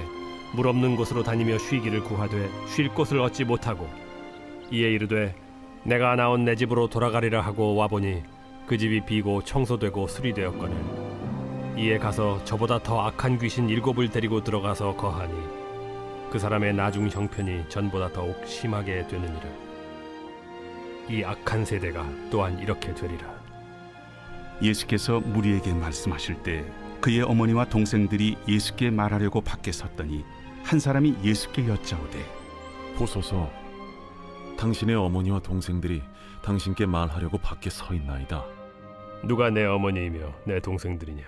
물 없는 곳으로 다니며 쉬기를 구하되 쉴 곳을 얻지 못하고 이에 이르되 내가 나온 내 집으로 돌아가리라 하고 와보니 그 집이 비고 청소되고 수리되었거늘 이에 가서 저보다 더 악한 귀신 7을 데리고 들어가서 거하니 그 사람의 나중 형편이 전보다 더욱 심하게 되느니라. 이 악한 세대가 또한 이렇게 되리라. 예수께서 무리에게 말씀하실 때 그의 어머니와 동생들이 예수께 말하려고 밖에 섰더니 한 사람이 예수께 여짜오되 보소서, 당신의 어머니와 동생들이 당신께 말하려고 밖에 서 있나이다. 누가 내 어머니이며 내 동생들이냐?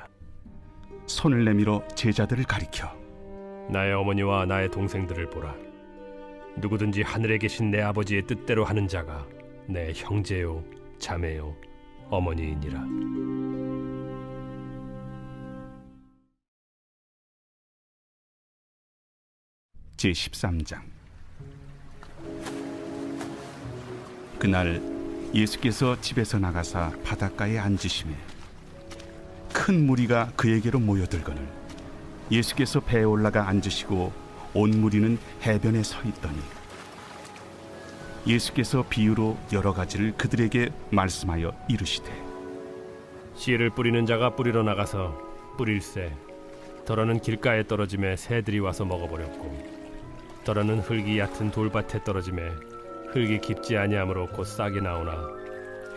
손을 내밀어 제자들을 가리켜 나의 어머니와 나의 동생들을 보라. 누구든지 하늘에 계신 내 아버지의 뜻대로 하는 자가 내 형제요 자매요 어머니이니라. 제13장. 그날 예수께서 집에서 나가사 바닷가에 앉으시매 큰 무리가 그에게로 모여들거늘 예수께서 배에 올라가 앉으시고 온 무리는 해변에 서 있더니 예수께서 비유로 여러 가지를 그들에게 말씀하여 이르시되 씨를 뿌리는 자가 뿌리러 나가서 뿌릴새 더러는 길가에 떨어짐에 새들이 와서 먹어버렸고 더러는 흙이 얕은 돌밭에 떨어짐에 흙이 깊지 아니하므로 곧 싹이 나오나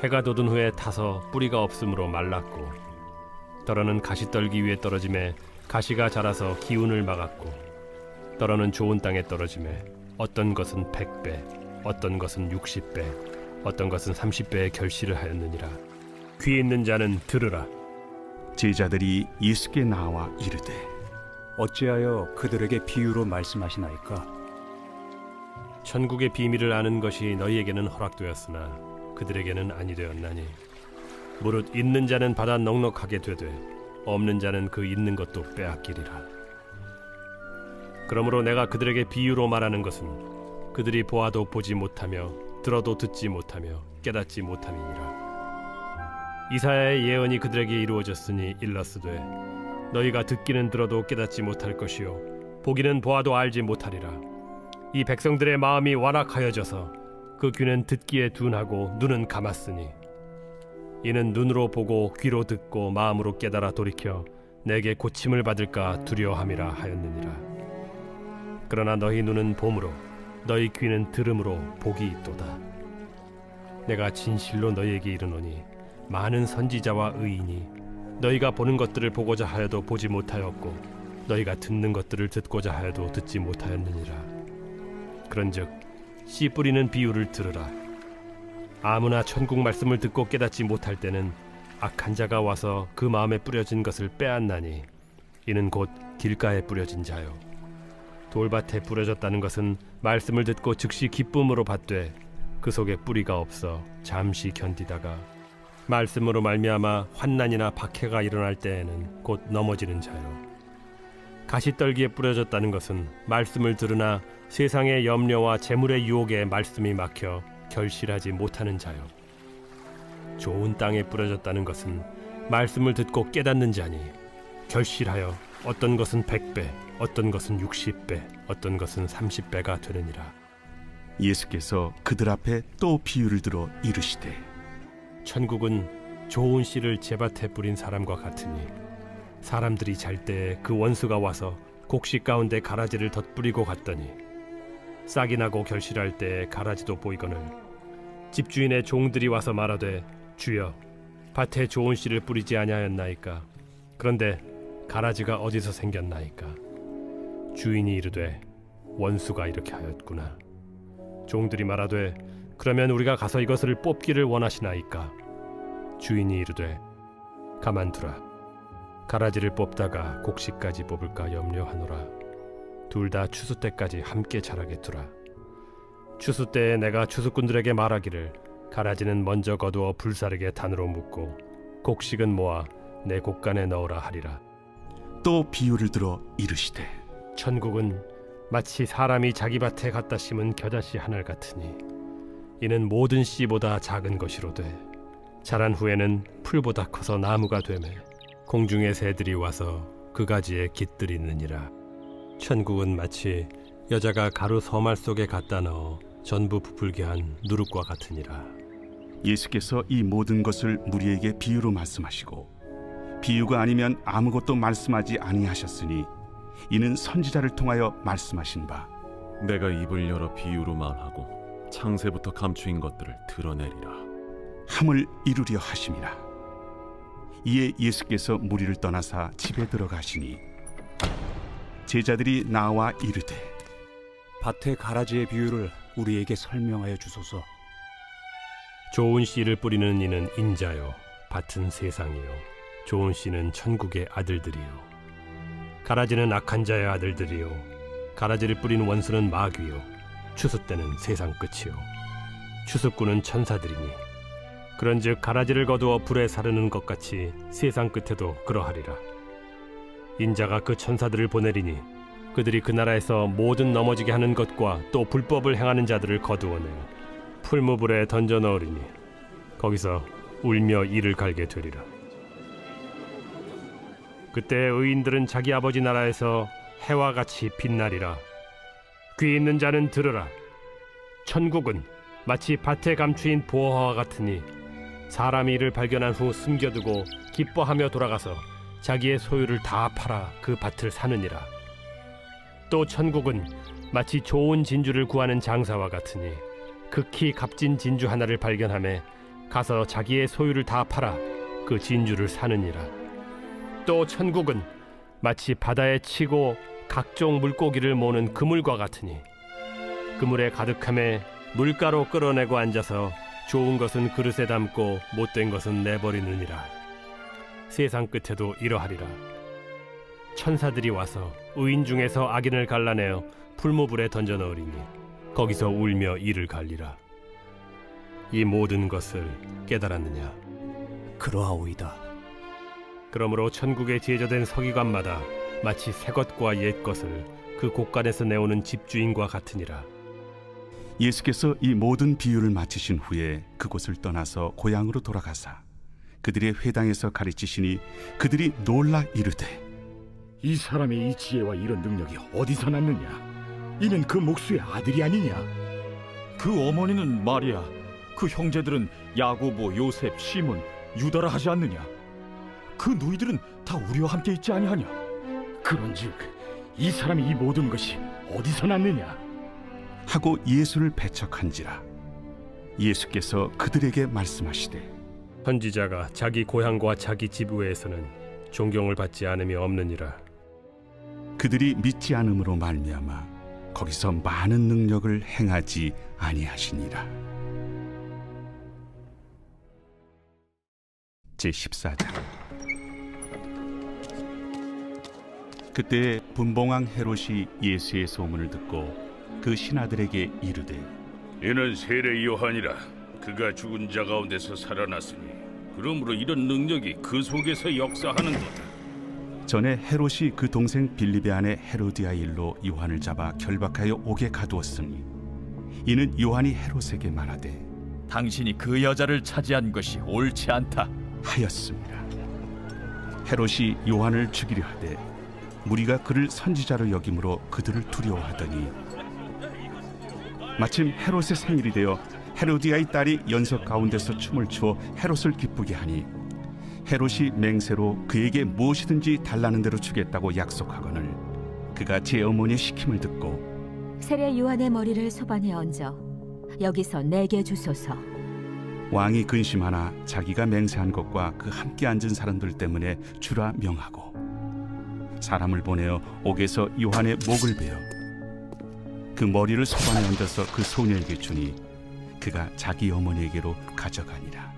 해가 돋은 후에 타서 뿌리가 없으므로 말랐고 더러는 가시떨기 위에 떨어짐에 가시가 자라서 기운을 막았고 더러는 좋은 땅에 떨어짐에 어떤 것은 100배 어떤 것은 60배 어떤 것은 30배의 결실을 하였느니라. 귀 있는 자는 들으라. 제자들이 예수께 나와 이르되 어찌하여 그들에게 비유로 말씀하시나이까? 천국의 비밀을 아는 것이 너희에게는 허락되었으나 그들에게는 아니 되었나니 무릇 있는 자는 받아 넉넉하게 되되 없는 자는 그 있는 것도 빼앗기리라. 그러므로 내가 그들에게 비유로 말하는 것은 그들이 보아도 보지 못하며 들어도 듣지 못하며 깨닫지 못함이니라. 이사야의 예언이 그들에게 이루어졌으니 일렀으되 너희가 듣기는 들어도 깨닫지 못할 것이요 보기는 보아도 알지 못하리라. 이 백성들의 마음이 완악하여져서 그 귀는 듣기에 둔하고 눈은 감았으니 이는 눈으로 보고 귀로 듣고 마음으로 깨달아 돌이켜 내게 고침을 받을까 두려워함이라 하였느니라. 그러나 너희 눈은 봄으로 너희 귀는 들음으로 복이 있도다. 내가 진실로 너희에게 이르노니 많은 선지자와 의인이 너희가 보는 것들을 보고자 하여도 보지 못하였고 너희가 듣는 것들을 듣고자 하여도 듣지 못하였느니라. 그런즉 씨 뿌리는 비유를 들으라. 아무나 천국 말씀을 듣고 깨닫지 못할 때는 악한 자가 와서 그 마음에 뿌려진 것을 빼앗나니 이는 곧 길가에 뿌려진 자요 돌밭에 뿌려졌다는 것은 말씀을 듣고 즉시 기쁨으로 받되 그 속에 뿌리가 없어 잠시 견디다가 말씀으로 말미암아 환난이나 박해가 일어날 때에는 곧 넘어지는 자요 가시떨기에 뿌려졌다는 것은 말씀을 들으나 세상의 염려와 재물의 유혹에 말씀이 막혀 결실하지 못하는 자요 좋은 땅에 뿌려졌다는 것은 말씀을 듣고 깨닫는 자니 결실하여 어떤 것은 100배 어떤 것은 60배 어떤 것은 30배가 되느니라. 예수께서 그들 앞에 또 비유를 들어 이르시되 천국은 좋은 씨를 제밭에 뿌린 사람과 같으니 사람들이 잘 때에 그 원수가 와서 곡식 가운데 가라지를 덧뿌리고 갔더니 싹이 나고 결실할 때에 가라지도 보이거늘 집주인의 종들이 와서 말하되 주여 밭에 좋은 씨를 뿌리지 아니하였나이까? 그런데 가라지가 어디서 생겼나이까? 주인이 이르되 원수가 이렇게 하였구나. 종들이 말하되 그러면 우리가 가서 이것을 뽑기를 원하시나이까? 주인이 이르되 가만두라. 가라지를 뽑다가 곡식까지 뽑을까 염려하노라. 둘 다 추수 때까지 함께 자라게 두라. 추수 때에 내가 추수꾼들에게 말하기를 가라지는 먼저 거두어 불사르게 단으로 묶고 곡식은 모아 내 곡간에 넣으라 하리라. 또 비유를 들어 이르시되 천국은 마치 사람이 자기 밭에 갖다 심은 겨자씨 한 알 같으니 이는 모든 씨보다 작은 것이로되 자란 후에는 풀보다 커서 나무가 되매 공중의 새들이 와서 그 가지에 깃들이느니라. 천국은 마치 여자가 가루 서말 속에 갖다 넣어 전부 부풀게 한 누룩과 같으니라. 예수께서 이 모든 것을 무리에게 비유로 말씀하시고 비유가 아니면 아무것도 말씀하지 아니하셨으니 이는 선지자를 통하여 말씀하신 바 내가 입을 열어 비유로 말하고 창세부터 감추인 것들을 드러내리라. 함을 이루려 하심이라. 이에 예수께서 무리를 떠나사 집에 들어가시니 제자들이 나와 이르되 밭의 가라지의 비유를 우리에게 설명하여 주소서. 좋은 씨를 뿌리는 이는 인자요, 밭은 세상이요, 좋은 씨는 천국의 아들들이요. 가라지는 악한 자의 아들들이요, 가라지를 뿌린 원수는 마귀요, 추수 때는 세상 끝이요, 추수꾼은 천사들이니 그런즉 가라지를 거두어 불에 사르는 것 같이 세상 끝에도 그러하리라. 인자가 그 천사들을 보내리니 그들이 그 나라에서 모든 넘어지게 하는 것과 또 불법을 행하는 자들을 거두어내어 풀무불에 던져 넣으리니 거기서 울며 이를 갈게 되리라. 그때 의인들은 자기 아버지 나라에서 해와 같이 빛나리라. 귀 있는 자는 들으라. 천국은 마치 밭에 감추인 보화와 같으니 사람이 이를 발견한 후 숨겨두고 기뻐하며 돌아가서 자기의 소유를 다 팔아 그 밭을 사느니라. 또 천국은 마치 좋은 진주를 구하는 장사와 같으니 극히 값진 진주 하나를 발견하매 가서 자기의 소유를 다 팔아 그 진주를 사느니라. 또 천국은 마치 바다에 치고 각종 물고기를 모는 그물과 같으니 그물에 가득함에 물가로 끌어내고 앉아서 좋은 것은 그릇에 담고 못된 것은 내버리느니라. 세상 끝에도 이러하리라. 천사들이 와서 의인 중에서 악인을 갈라내어 풀무불에 던져 넣으리니 거기서 울며 이를 갈리라. 이 모든 것을 깨달았느냐? 그러하오이다. 그러므로 천국에 제조된 서기관마다 마치 새 것과 옛 것을 그 곳간에서 내오는 집주인과 같으니라. 예수께서 이 모든 비유를 마치신 후에 그곳을 떠나서 고향으로 돌아가사 그들의 회당에서 가르치시니 그들이 놀라 이르되 이 사람의 이 지혜와 이런 능력이 어디서 났느냐? 이는 그 목수의 아들이 아니냐? 그 어머니는 마리아, 그 형제들은 야고보, 요셉, 시몬, 유다라 하지 않느냐? 그 누이들은 다 우리와 함께 있지 아니하냐? 그런즉 이 사람이 이 모든 것이 어디서 났느냐? 하고 예수를 배척한지라. 예수께서 그들에게 말씀하시되 선지자가 자기 고향과 자기 집 외에서는 존경을 받지 않음이 없느니라. 그들이 믿지 않음으로 말미암아 거기서 많은 능력을 행하지 아니하시니라. 제14장. 그때 분봉왕 헤롯이 예수의 소문을 듣고 그 신하들에게 이르되 이는 세례 요한이라. 그가 죽은 자 가운데서 살아났으니 그러므로 이런 능력이 그 속에서 역사하는도다. 전에 헤롯이 그 동생 빌립의 아내 헤로디아 일로 요한을 잡아 결박하여 옥에 가두었으니 이는 요한이 헤롯에게 말하되 당신이 그 여자를 차지한 것이 옳지 않다 하였습니다. 헤롯이 요한을 죽이려 하되 무리가 그를 선지자로 여김으로 그들을 두려워하더니 마침 헤롯의 생일이 되어 헤로디아의 딸이 연석 가운데서 춤을 추어 헤롯을 기쁘게 하니 헤롯이 맹세로 그에게 무엇이든지 달라는 대로 주겠다고 약속하거늘 그가 제 어머니의 시킴을 듣고 세례 요한의 머리를 소반에 얹어 여기서 내게 주소서. 왕이 근심하나 자기가 맹세한 것과 그 함께 앉은 사람들 때문에 주라 명하고 사람을 보내어 옥에서 요한의 목을 베어 그 머리를 소반에 얹어서 그 소녀에게 주니 그가 자기 어머니에게로 가져가니라.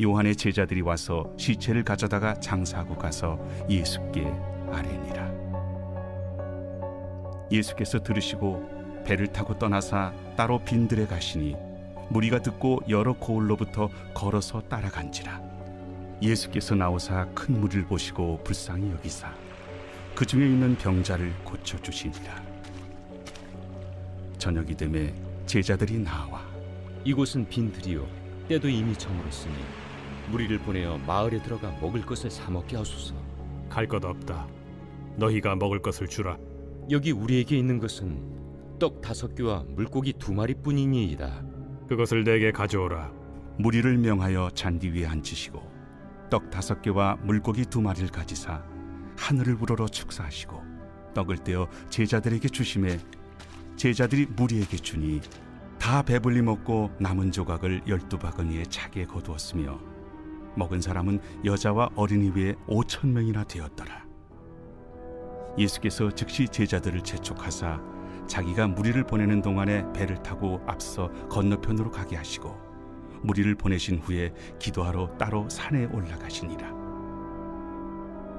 요한의 제자들이 와서 시체를 가져다가 장사하고 가서 예수께 아뢰니라. 예수께서 들으시고 배를 타고 떠나사 따로 빈들에 가시니 무리가 듣고 여러 고을로부터 걸어서 따라간지라. 예수께서 나오사 큰 무리를 보시고 불쌍히 여기사 그 중에 있는 병자를 고쳐주시니라. 저녁이 되매 제자들이 나와 이곳은 빈들이요 때도 이미 저물었으니 무리를 보내어 마을에 들어가 먹을 것을 사 먹게 하소서. 갈 것 없다. 너희가 먹을 것을 주라. 여기 우리에게 있는 것은 떡 5개와 물고기 2마리뿐이니이다. 그것을 내게 가져오라. 무리를 명하여 잔디 위에 앉히시고 떡 5개와 물고기 2마리를 가지사 하늘을 우러러 축사하시고 떡을 떼어 제자들에게 주심에 제자들이 무리에게 주니 다 배불리 먹고 남은 조각을 12바구니에 차게 거두었으며 먹은 사람은 여자와 어린이 외에 5,000명이나 되었더라. 예수께서 즉시 제자들을 재촉하사 자기가 무리를 보내는 동안에 배를 타고 앞서 건너편으로 가게 하시고 무리를 보내신 후에 기도하러 따로 산에 올라가시니라.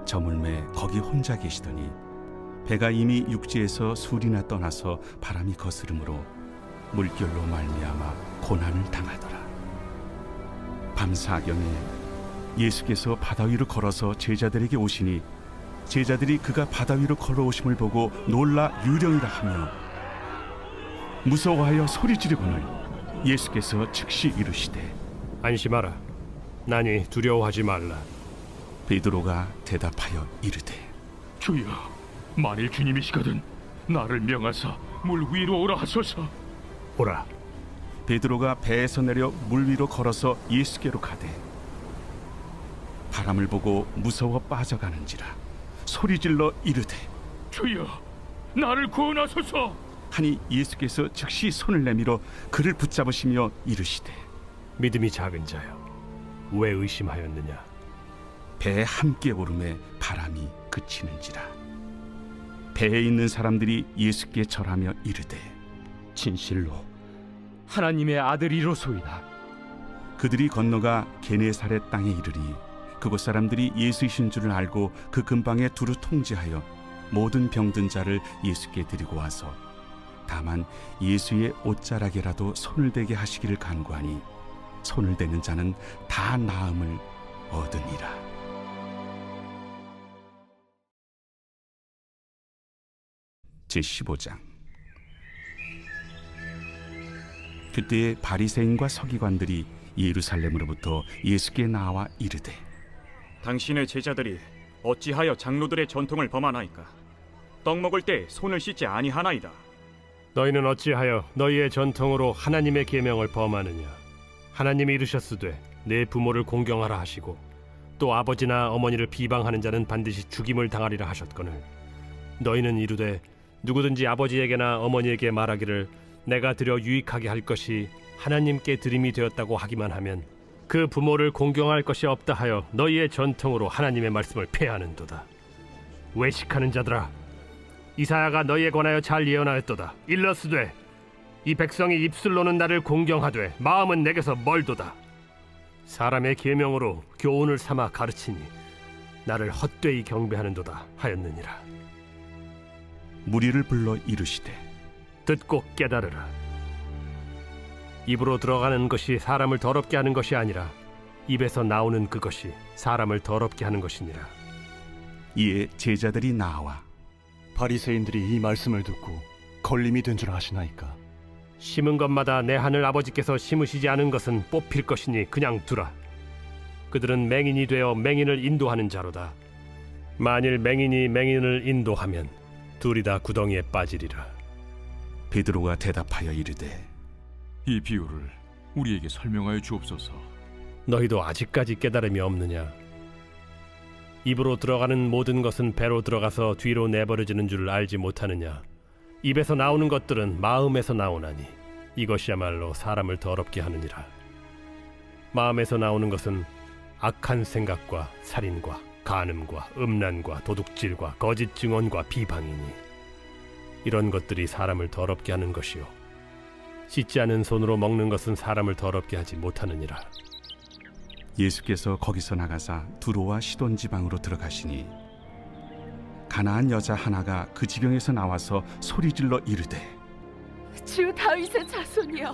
저물매 거기 혼자 계시더니 배가 이미 육지에서 술이나 떠나서 바람이 거스름으로 물결로 말미암아 고난을 당하더라. 밤사경에 예수께서 바다 위로 걸어서 제자들에게 오시니 제자들이 그가 바다 위로 걸어오심을 보고 놀라 유령이라 하며 무서워하여 소리 지르거늘 예수께서 즉시 이르시되 안심하라. 나니 두려워하지 말라. 베드로가 대답하여 이르되 주여, 만일 주님이시거든 나를 명하사 물 위로 오라 하소서. 오라. 베드로가 배에서 내려 물 위로 걸어서 예수께로 가되 바람을 보고 무서워 빠져가는지라 소리질러 이르되 주여, 나를 구원하소서. 하니 예수께서 즉시 손을 내밀어 그를 붙잡으시며 이르시되 믿음이 작은 자여, 왜 의심하였느냐? 배에 함께 오름에 바람이 그치는지라. 배에 있는 사람들이 예수께 절하며 이르되 진실로 하나님의 아들이로소이다. 그들이 건너가 게네사렛 땅에 이르니 그곳 사람들이 예수이신 줄을 알고 그 근방에 두루 통제하여 모든 병든 자를 예수께 데리고 와서 다만 예수의 옷자락에라도 손을 대게 하시기를 간구하니 손을 대는 자는 다 나음을 얻으니라. 제15장. 그때에 바리새인과 서기관들이 예루살렘으로부터 예수께 나와 이르되 당신의 제자들이 어찌하여 장로들의 전통을 범하나이까? 떡 먹을 때 손을 씻지 아니하나이다. 너희는 어찌하여 너희의 전통으로 하나님의 계명을 범하느냐? 하나님이 이르셨으되 내 부모를 공경하라 하시고 또 아버지나 어머니를 비방하는 자는 반드시 죽임을 당하리라 하셨거늘 너희는 이르되 누구든지 아버지에게나 어머니에게 말하기를 내가 드려 유익하게 할 것이 하나님께 드림이 되었다고 하기만 하면 그 부모를 공경할 것이 없다 하여 너희의 전통으로 하나님의 말씀을 폐하는도다. 외식하는 자들아, 이사야가 너희에 관하여 잘 예언하였도다. 일러스되 이 백성이 입술로는 나를 공경하되 마음은 내게서 멀도다. 사람의 계명으로 교훈을 삼아 가르치니 나를 헛되이 경배하는도다 하였느니라. 무리를 불러 이르시되 듣고 깨달으라. 입으로 들어가는 것이 사람을 더럽게 하는 것이 아니라 입에서 나오는 그것이 사람을 더럽게 하는 것이니라. 이에 제자들이 나와 바리새인들이 이 말씀을 듣고 걸림이 된 줄 아시나이까? 심은 것마다 내 하늘 아버지께서 심으시지 않은 것은 뽑힐 것이니 그냥 두라. 그들은 맹인이 되어 맹인을 인도하는 자로다. 만일 맹인이 맹인을 인도하면 둘이 다 구덩이에 빠지리라. 베드로가 대답하여 이르되 이 비유를 우리에게 설명하여 주옵소서. 너희도 아직까지 깨달음이 없느냐? 입으로 들어가는 모든 것은 배로 들어가서 뒤로 내버려지는 줄 알지 못하느냐? 입에서 나오는 것들은 마음에서 나오나니 이것이야말로 사람을 더럽게 하느니라. 마음에서 나오는 것은 악한 생각과 살인과 간음과 음란과 도둑질과 거짓 증언과 비방이니 이런 것들이 사람을 더럽게 하는 것이요 씻지 않은 손으로 먹는 것은 사람을 더럽게 하지 못하느니라. 예수께서 거기서 나가사 두로와 시돈 지방으로 들어가시니 가나안 여자 하나가 그 지경에서 나와서 소리질러 이르되 주 다윗의 자손이여,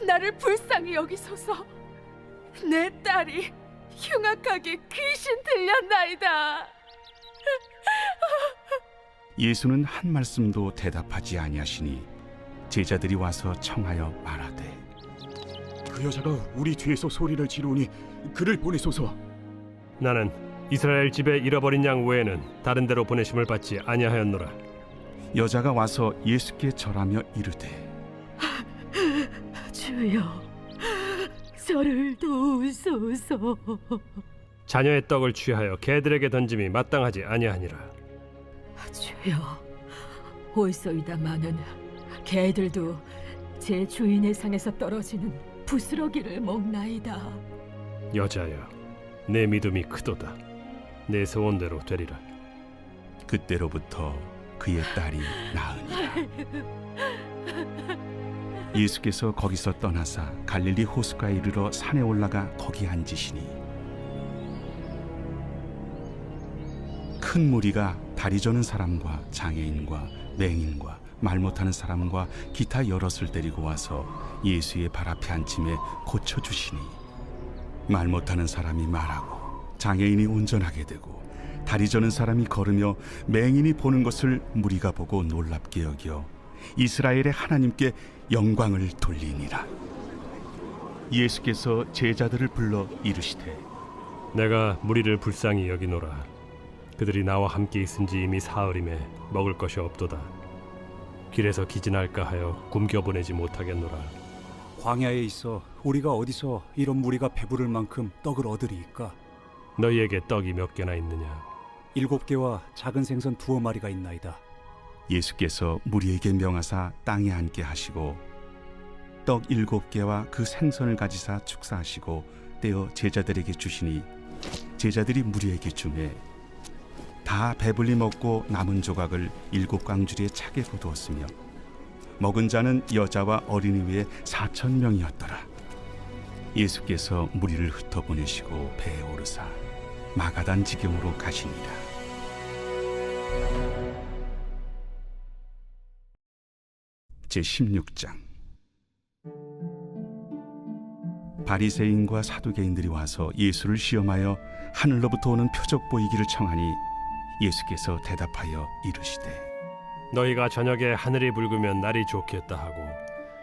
나를 불쌍히 여기소서. 내 딸이 흉악하게 귀신 들렸나이다. 예수는 한 말씀도 대답하지 아니하시니 제자들이 와서 청하여 말하되 그 여자가 우리 뒤에서 소리를 지르니 그를 보내소서. 나는 이스라엘 집에 잃어버린 양 외에는 다른 데로 보내심을 받지 아니하였노라. 여자가 와서 예수께 절하며 이르되 주여, 저를 도우소서. 자녀의 떡을 취하여 개들에게 던짐이 마땅하지 아니하니라. 주여, 올소이다마는 개들도 제 주인의 상에서 떨어지는 부스러기를 먹나이다. 여자여, 내 믿음이 크도다. 내 소원대로 되리라. 그때로부터 그의 딸이 나으니라. 예수께서 거기서 떠나사 갈릴리 호수가에 이르러 산에 올라가 거기 앉으시니 큰 무리가 다리 저는 사람과 장애인과 맹인과 말 못하는 사람과 기타 여럿을 데리고 와서 예수의 발 앞에 앉힘에 고쳐주시니 말 못하는 사람이 말하고 장애인이 운전하게 되고 다리 저는 사람이 걸으며 맹인이 보는 것을 무리가 보고 놀랍게 여겨 이스라엘의 하나님께 영광을 돌리니라. 예수께서 제자들을 불러 이르시되 내가 무리를 불쌍히 여기노라. 그들이 나와 함께 있은지 이미 사흘임에 먹을 것이 없도다. 길에서 기진할까 하여 굶겨 보내지 못하겠노라. 광야에 있어 우리가 어디서 이런 무리가 배부를 만큼 떡을 얻으리이까? 너희에게 떡이 몇 개나 있느냐? 7개와 작은 생선 2마리가 있나이다. 예수께서 무리에게 명하사 땅에 앉게 하시고 떡 7개와 그 생선을 가지사 축사하시고 떼어 제자들에게 주시니 제자들이 무리에게 주매 다 배불리 먹고 남은 조각을 7광주리에 차게 거두었으며 먹은 자는 여자와 어린이 외에 4,000명이었더라. 예수께서 무리를 흩어보내시고 배에 오르사 마가단 지경으로 가시니라. 제16장. 바리새인과 사두개인들이 와서 예수를 시험하여 하늘로부터 오는 표적 보이기를 청하니 예수께서 대답하여 이르시되 너희가 저녁에 하늘이 붉으면 날이 좋겠다 하고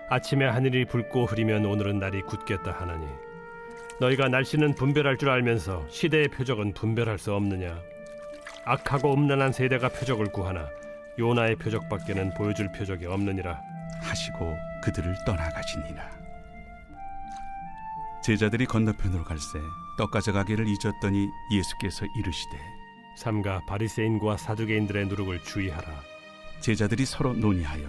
아침에 하늘이 붉고 흐리면 오늘은 날이 굳겠다 하나니 너희가 날씨는 분별할 줄 알면서 시대의 표적은 분별할 수 없느냐? 악하고 음란한 세대가 표적을 구하나 요나의 표적밖에는 보여줄 표적이 없느니라 하시고 그들을 떠나가시니라. 제자들이 건너편으로 갈새 떡 가져가기를 잊었더니 예수께서 이르시되 삼가 바리새인과 사두개인들의 누룩을 주의하라. 제자들이 서로 논의하여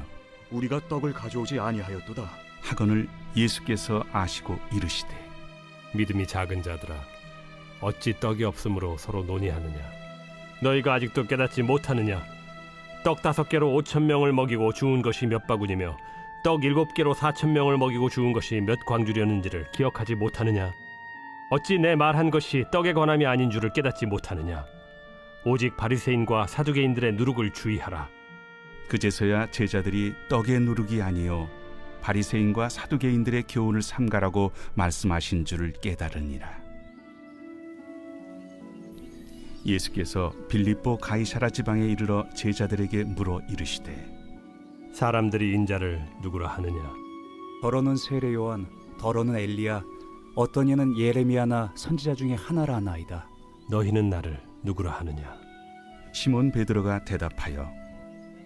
우리가 떡을 가져오지 아니하였도다. 하거늘 예수께서 아시고 이르시되 믿음이 작은 자들아, 어찌 떡이 없으므로 서로 논의하느냐? 너희가 아직도 깨닫지 못하느냐? 떡 5개로 5,000명을 먹이고 주운 것이 몇 바구니며 떡 7개로 4,000명을 먹이고 주운 것이 몇 광주렸는지를 기억하지 못하느냐? 어찌 내 말한 것이 떡에 관함이 아닌 줄을 깨닫지 못하느냐? 오직 바리새인과 사두개인들의 누룩을 주의하라. 그제서야 제자들이 떡의 누룩이 아니요 바리새인과 사두개인들의 교훈을 삼가라고 말씀하신 줄을 깨달으니라. 예수께서 빌립보 가이사라 지방에 이르러 제자들에게 물어 이르시되 사람들이 인자를 누구라 하느냐? 더러는 세례 요한, 더러는 엘리야, 어떤 이는 예레미야나 선지자 중에 하나라 하나이다. 너희는 나를 누구라 하느냐? 시몬 베드로가 대답하여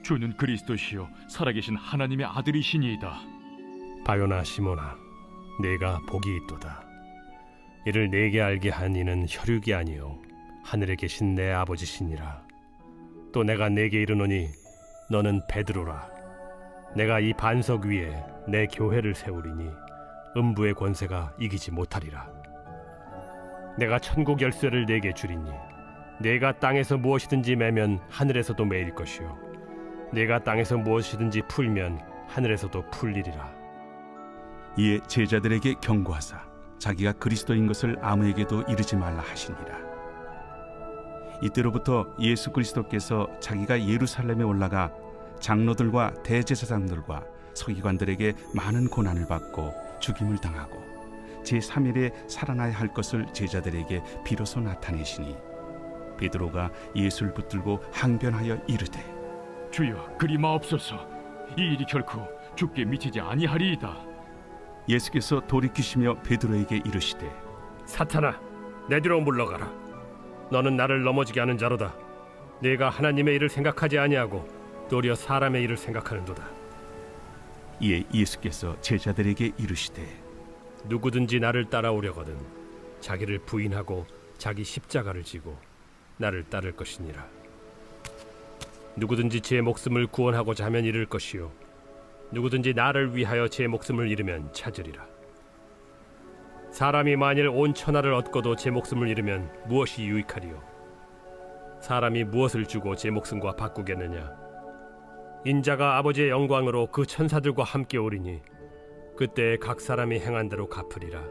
주는 그리스도시요 살아계신 하나님의 아들이시니이다. 바요나 시모나, 내가 복이 있도다. 이를 내게 알게 한 이는 혈육이 아니요 하늘에 계신 내 아버지시니라. 또 내가 내게 이르노니 너는 베드로라. 내가 이 반석 위에 내 교회를 세우리니 음부의 권세가 이기지 못하리라. 내가 천국 열쇠를 내게 주리니 내가 땅에서 무엇이든지 매면 하늘에서도 매일 것이요 내가 땅에서 무엇이든지 풀면 하늘에서도 풀리리라. 이에 제자들에게 경고하사 자기가 그리스도인 것을 아무에게도 이르지 말라 하시니라. 이때로부터 예수 그리스도께서 자기가 예루살렘에 올라가 장로들과 대제사장들과 서기관들에게 많은 고난을 받고 죽임을 당하고 제3일에 살아나야 할 것을 제자들에게 비로소 나타내시니 베드로가 예수를 붙들고 항변하여 이르되 주여 그리 마옵소서. 이 일이 결코 주께 미치지 아니하리이다. 예수께서 돌이키시며 베드로에게 이르시되 사탄아, 내 뒤로 물러가라. 너는 나를 넘어지게 하는 자로다. 네가 하나님의 일을 생각하지 아니하고 도리어 사람의 일을 생각하는도다. 이에 예수께서 제자들에게 이르시되 누구든지 나를 따라오려거든 자기를 부인하고 자기 십자가를 지고 나를 따를 것이니라. 누구든지 제 목숨을 구원하고자 하면 잃을 것이요 누구든지 나를 위하여 제 목숨을 잃으면 찾으리라. 사람이 만일 온 천하를 얻고도 제 목숨을 잃으면 무엇이 유익하리요? 사람이 무엇을 주고 제 목숨과 바꾸겠느냐? 인자가 아버지의 영광으로 그 천사들과 함께 오리니 그때 각 사람이 행한 대로 갚으리라.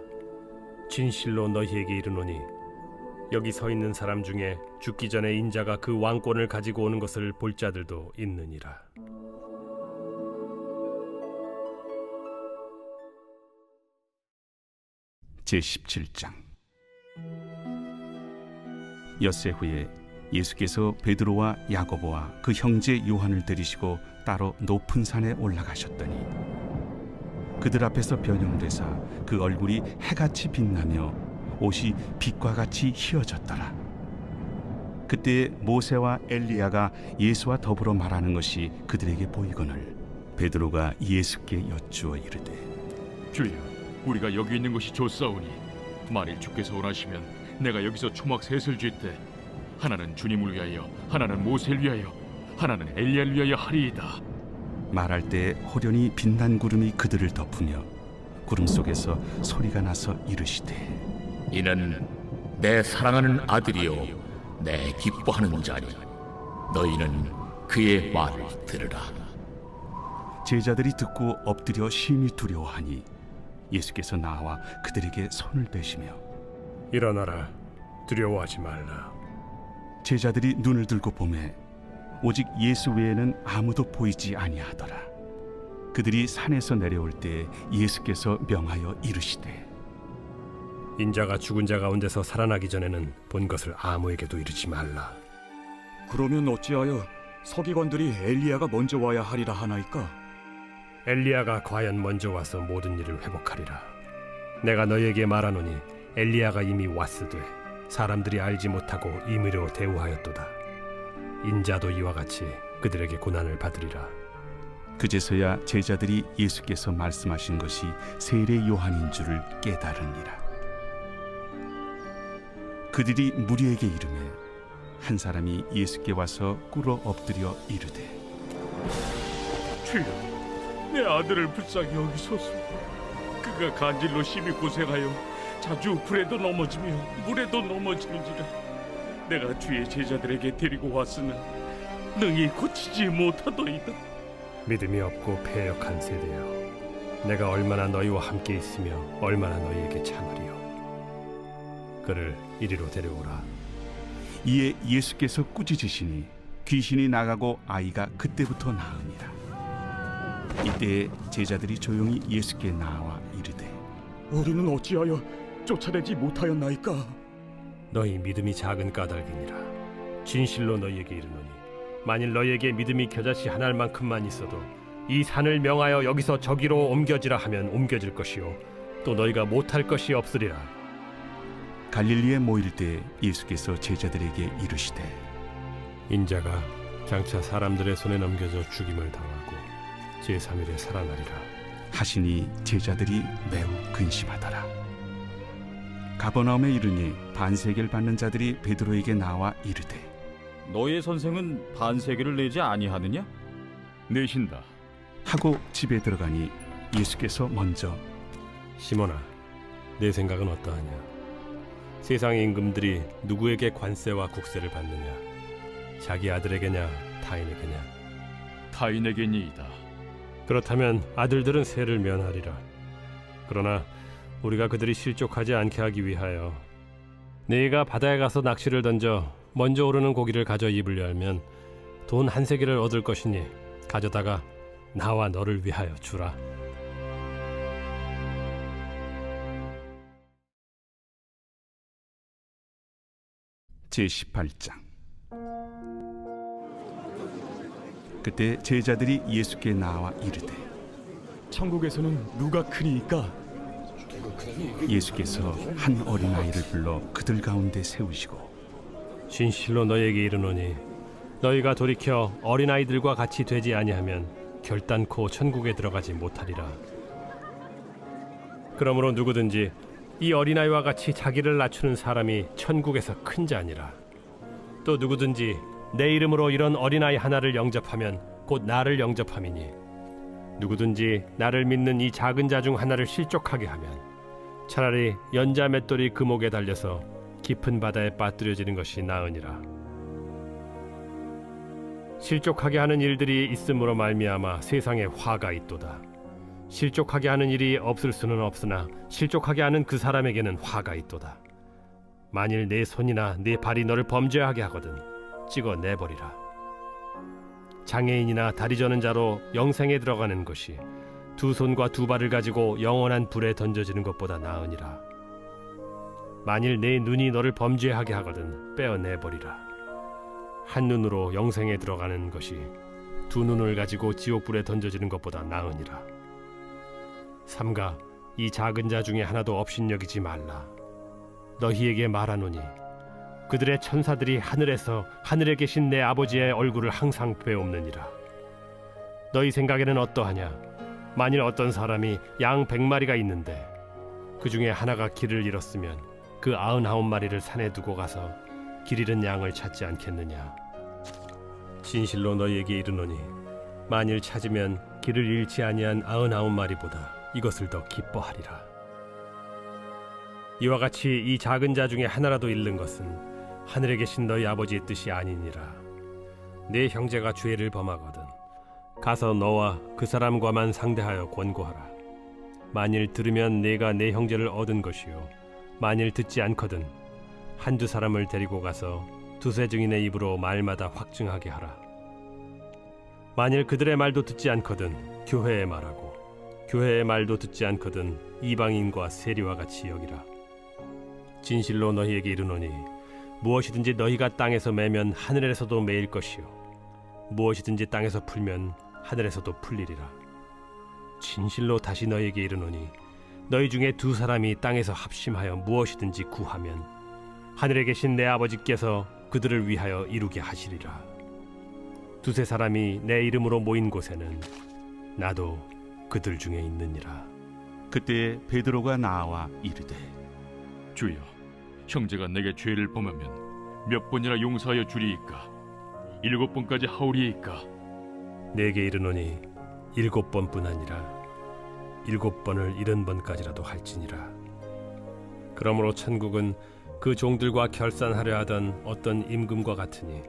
진실로 너희에게 이르노니 여기 서 있는 사람 중에 죽기 전에 인자가 그 왕권을 가지고 오는 것을 볼 자들도 있느니라. 제17장. 엿새 후에 예수께서 베드로와 야고보와 그 형제 요한을 데리시고 따로 높은 산에 올라가셨더니 그들 앞에서 변형되사 그 얼굴이 해같이 빛나며 옷이 빛과 같이 희어졌더라. 그때 모세와 엘리야가 예수와 더불어 말하는 것이 그들에게 보이거늘 베드로가 예수께 여쭈어 이르되 주여, 우리가 여기 있는 것이 좋사오니 만일 주께서 원하시면 내가 여기서 초막 셋을 쥘 때 하나는 주님을 위하여, 하나는 모세를 위하여, 하나는 엘리야를 위하여 하리이다. 말할 때 호련히 빛난 구름이 그들을 덮으며 구름 속에서 소리가 나서 이르시되 이는 내 사랑하는 아들이요 내 기뻐하는 자니 너희는 그의 말을 들으라. 제자들이 듣고 엎드려 심히 두려워하니 예수께서 나와 그들에게 손을 빼시며 일어나라, 두려워하지 말라. 제자들이 눈을 들고 보매 오직 예수 외에는 아무도 보이지 아니하더라. 그들이 산에서 내려올 때 예수께서 명하여 이르시되 인자가 죽은 자 가운데서 살아나기 전에는 본 것을 아무에게도 이르지 말라. 그러면 어찌하여 서기관들이 엘리야가 먼저 와야 하리라 하나이까? 엘리야가 과연 먼저 와서 모든 일을 회복하리라. 내가 너희에게 말하노니 엘리야가 이미 왔으되 사람들이 알지 못하고 임의로 대우하였도다. 인자도 이와 같이 그들에게 고난을 받으리라. 그제서야 제자들이 예수께서 말씀하신 것이 세례 요한인 줄을 깨달으니라. 그들이 무리에게 이르매 한 사람이 예수께 와서 꿇어 엎드려 이르되 주여, 내 아들을 불쌍히 여기소서. 그가 간질로 심히 고생하여 자주 불에도 넘어지며 물에도 넘어지는지라. 내가 주의 제자들에게 데리고 왔으나 능히 고치지 못하더이다. 믿음이 없고 패역한 세대여, 내가 얼마나 너희와 함께 있으며 얼마나 너희에게 참으리요. 그를 이리로 데려오라. 이에 예수께서 꾸짖으시니 귀신이 나가고 아이가 그때부터 나으니라. 이때 제자들이 조용히 예수께 나와 이르되 우리는 어찌하여 쫓아내지 못하였나이까? 너희 믿음이 작은 까닭이니라. 진실로 너희에게 이르노니 만일 너희에게 믿음이 겨자씨 한 알만큼만 있어도 이 산을 명하여 여기서 저기로 옮겨지라 하면 옮겨질 것이요 또 너희가 못할 것이 없으리라. 갈릴리에 모일 때 예수께서 제자들에게 이르시되 인자가 장차 사람들의 손에 넘겨져 죽임을 당하고 제3일에 살아나리라 하시니 제자들이 매우 근심하더라. 가버나움에 이르니 반세계를 받는 자들이 베드로에게 나와 이르되 너의 선생은 반세계를 내지 아니하느냐? 내신다. 하고 집에 들어가니 예수께서 먼저 시몬아, 내 생각은 어떠하냐? 세상의 임금들이 누구에게 관세와 국세를 받느냐? 자기 아들에게냐 타인에게냐? 타인에게니이다. 그렇다면 아들들은 세를 면하리라. 그러나 우리가 그들이 실족하지 않게 하기 위하여 네가 바다에 가서 낚시를 던져 먼저 오르는 고기를 가져 입을 열면 돈 한 세겔을 얻을 것이니 가져다가 나와 너를 위하여 주라. 제18장. 그때 제자들이 예수께 나와 이르되 천국에서는 누가 크니이까? 예수께서 한 어린아이를 불러 그들 가운데 세우시고 진실로 너희에게 이르노니 너희가 돌이켜 어린아이들과 같이 되지 아니하면 결단코 천국에 들어가지 못하리라. 그러므로 누구든지 이 어린아이와 같이 자기를 낮추는 사람이 천국에서 큰 자니라. 또 누구든지 내 이름으로 이런 어린아이 하나를 영접하면 곧 나를 영접함이니 누구든지 나를 믿는 이 작은 자 중 하나를 실족하게 하면 차라리 연자 맷돌이 그 목에 달려서 깊은 바다에 빠뜨려지는 것이 나으니라. 실족하게 하는 일들이 있음으로 말미암아 세상에 화가 있도다. 실족하게 하는 일이 없을 수는 없으나 실족하게 하는 그 사람에게는 화가 있도다. 만일 내 손이나 내 발이 너를 범죄하게 하거든 찍어 내버리라. 장애인이나 다리 저는 자로 영생에 들어가는 것이 두 손과 두 발을 가지고 영원한 불에 던져지는 것보다 나으니라. 만일 내 눈이 너를 범죄하게 하거든 빼어내버리라. 한 눈으로 영생에 들어가는 것이 두 눈을 가지고 지옥불에 던져지는 것보다 나으니라. 삼가 이 작은 자 중에 하나도 업신여기지 말라. 너희에게 말하노니 그들의 천사들이 하늘에서 하늘에 계신 내 아버지의 얼굴을 항상 뵈옵느니라. 너희 생각에는 어떠하냐? 만일 어떤 사람이 양 100마리가 있는데 그 중에 하나가 길을 잃었으면 그 99마리를 산에 두고 가서 길 잃은 양을 찾지 않겠느냐? 진실로 너희에게 이르노니 만일 찾으면 길을 잃지 아니한 99마리보다 이것을 더 기뻐하리라. 이와 같이 이 작은 자 중에 하나라도 잃는 것은 하늘에 계신 너희 아버지의 뜻이 아니니라. 네 형제가 죄를 범하거든 가서 너와 그 사람과만 상대하여 권고하라. 만일 들으면 네가 네 형제를 얻은 것이요 만일 듣지 않거든 한두 사람을 데리고 가서 두세 증인의 입으로 말마다 확증하게 하라. 만일 그들의 말도 듣지 않거든 교회에 말하고 교회의 말도 듣지 않거든 이방인과 세리와 같이 여기라. 진실로 너희에게 이르노니 무엇이든지 너희가 땅에서 매면 하늘에서도 매일 것이요 무엇이든지 땅에서 풀면 하늘에서도 풀리리라. 진실로 다시 너희에게 이르노니 너희 중에 두 사람이 땅에서 합심하여 무엇이든지 구하면 하늘에 계신 내 아버지께서 그들을 위하여 이루게 하시리라. 두세 사람이 내 이름으로 모인 곳에는 나도 그들 중에 있느니라. 그때 베드로가 나와 이르되 주여, 형제가 내게 죄를 범하면 몇 번이나 용서하여 주리이까? 7번까지 하오리이까? 내게 이르노니 7번뿐 아니라 7번을 70번까지라도 할지니라. 그러므로 천국은 그 종들과 결산하려 하던 어떤 임금과 같으니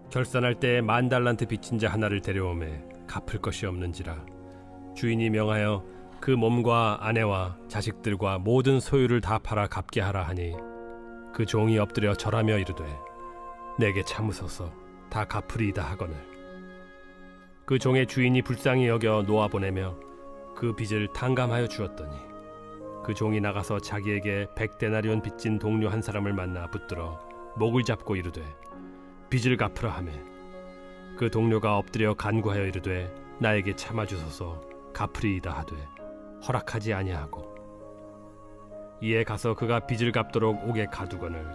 결산할 때 10,000달란트 빚진 자 하나를 데려오매 갚을 것이 없는지라. 주인이 명하여 그 몸과 아내와 자식들과 모든 소유를 다 팔아 갚게 하라 하니 그 종이 엎드려 절하며 이르되 내게 참으소서 다 갚으리이다 하거늘 그 종의 주인이 불쌍히 여겨 놓아보내며 그 빚을 탕감하여 주었더니 그 종이 나가서 자기에게 100데나리온 빚진 동료 한 사람을 만나 붙들어 목을 잡고 이르되 빚을 갚으라 하매 그 동료가 엎드려 간구하여 이르되 나에게 참아주소서 갚으리이다 하되 허락하지 아니하고 이에 가서 그가 빚을 갚도록 옥에 가두거늘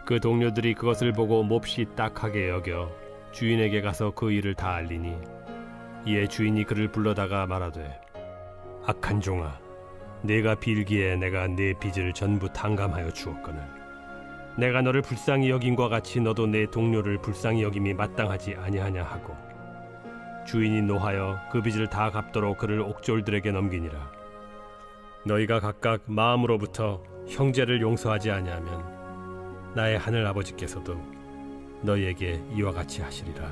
그 동료들이 그것을 보고 몹시 딱하게 여겨 주인에게 가서 그 일을 다 알리니 이에 주인이 그를 불러다가 말하되 악한 종아 네가 빌기에 내가 네 빚을 전부 탕감하여 주었거늘 내가 너를 불쌍히 여김과 같이 너도 내 동료를 불쌍히 여김이 마땅하지 아니하냐 하고 주인이 노하여 그 빚을 다 갚도록 그를 옥졸들에게 넘기니라. 너희가 각각 마음으로부터 형제를 용서하지 아니하면 나의 하늘 아버지께서도 너희에게 이와 같이 하시리라.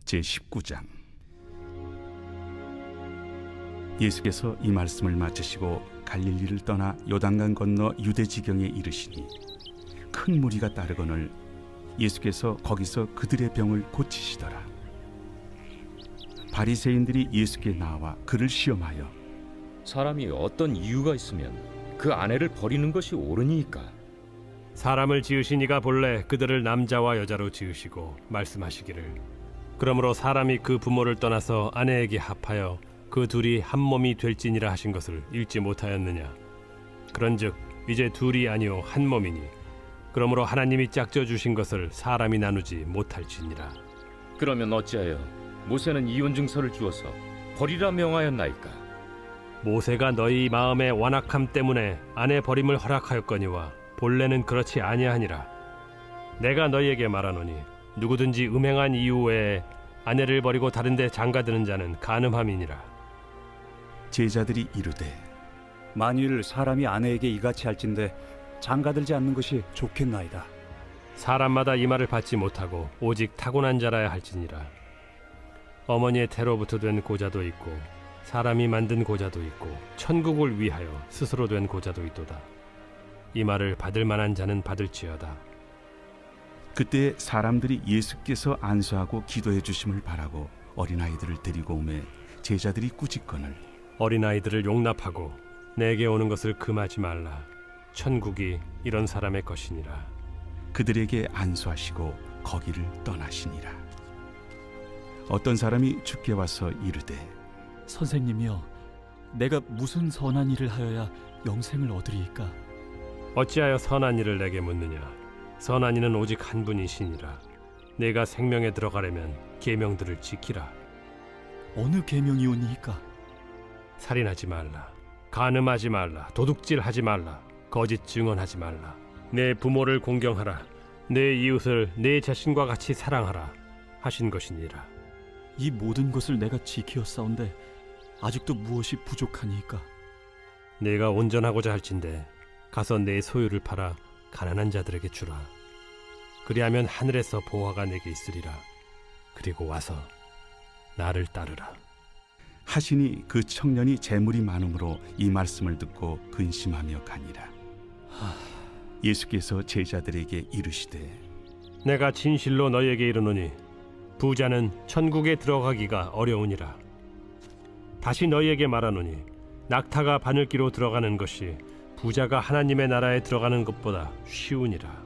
제19장 예수께서 이 말씀을 마치시고 갈릴리를 떠나 요단강 건너 유대 지경에 이르시니 큰 무리가 따르거늘 예수께서 거기서 그들의 병을 고치시더라. 바리새인들이 예수께 나와 그를 시험하여 사람이 어떤 이유가 있으면 그 아내를 버리는 것이 옳으니까? 사람을 지으신 이가 본래 그들을 남자와 여자로 지으시고 말씀하시기를 그러므로 사람이 그 부모를 떠나서 아내에게 합하여 그 둘이 한 몸이 될지니라 하신 것을 읽지 못하였느냐? 그런즉 이제 둘이 아니요 한 몸이니 그러므로 하나님이 짝져 주신 것을 사람이 나누지 못할지니라. 그러면 어찌하여 모세는 이혼 증서를 주어서 버리라 명하였나이까? 모세가 너희 마음의 완악함 때문에 아내 버림을 허락하였거니와 본래는 그렇지 아니하니라. 내가 너희에게 말하노니 누구든지 음행한 이유 외에 아내를 버리고 다른 데 장가드는 자는 간음함이니라. 제자들이 이르되 만일 사람이 아내에게 이같이 할진대 장가들지 않는 것이 좋겠나이다. 사람마다 이 말을 받지 못하고 오직 타고난 자라야 할지니라. 어머니의 태로부터 된 고자도 있고 사람이 만든 고자도 있고 천국을 위하여 스스로 된 고자도 있도다. 이 말을 받을 만한 자는 받을지어다. 그때 사람들이 예수께서 안수하고 기도해 주심을 바라고 어린아이들을 데리고 오매 제자들이 꾸짖거늘 어린아이들을 용납하고 내게 오는 것을 금하지 말라. 천국이 이런 사람의 것이니라. 그들에게 안수하시고 거기를 떠나시니라. 어떤 사람이 주께 와서 이르되 선생님이여, 내가 무슨 선한 일을 하여야 영생을 얻으리이까? 어찌하여 선한 일을 내게 묻느냐? 선한 이는 오직 한 분이시니라. 내가 생명에 들어가려면 계명들을 지키라. 어느 계명이오니이까? 살인하지 말라, 간음하지 말라, 도둑질하지 말라, 거짓 증언하지 말라, 내 부모를 공경하라, 내 이웃을 내 자신과 같이 사랑하라 하신 것이니라. 이 모든 것을 내가 지키었사온데 아직도 무엇이 부족하니이까? 내가 온전하고자 할진대 가서 내 소유를 팔아 가난한 자들에게 주라. 그리하면 하늘에서 보화가 내게 있으리라. 그리고 와서 나를 따르라. 하시니 그 청년이 재물이 많음으로 이 말씀을 듣고 근심하며 가니라. 예수께서 제자들에게 이르시되 내가 진실로 너희에게 이르노니 부자는 천국에 들어가기가 어려우니라. 다시 너희에게 말하노니 낙타가 바늘기로 들어가는 것이 부자가 하나님의 나라에 들어가는 것보다 쉬우니라.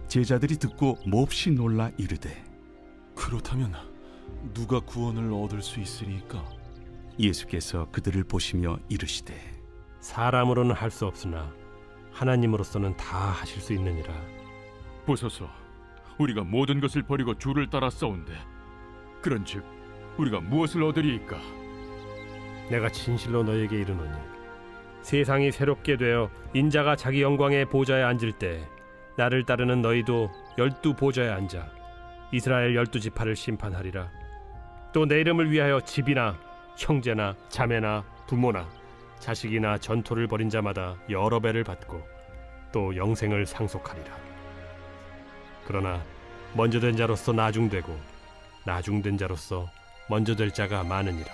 제자들이 듣고 몹시 놀라 이르되 그렇다면 누가 구원을 얻을 수 있으리까? 예수께서 그들을 보시며 이르시되 사람으로는 할 수 없으나 하나님으로서는 다 하실 수 있느니라. 보소서, 우리가 모든 것을 버리고 주를 따라 싸운데 그런즉 우리가 무엇을 얻으리이까? 내가 진실로 너희에게 이르노니 세상이 새롭게 되어 인자가 자기 영광의 보좌에 앉을 때 나를 따르는 너희도 12 보좌에 앉아 이스라엘 12지파를 심판하리라. 또 내 이름을 위하여 집이나 형제나 자매나 부모나 자식이나 전토를 벌인 자마다 여러 배를 받고 또 영생을 상속하리라. 그러나 먼저 된 자로서 나중되고 나중된 자로서 먼저 될 자가 많으니라.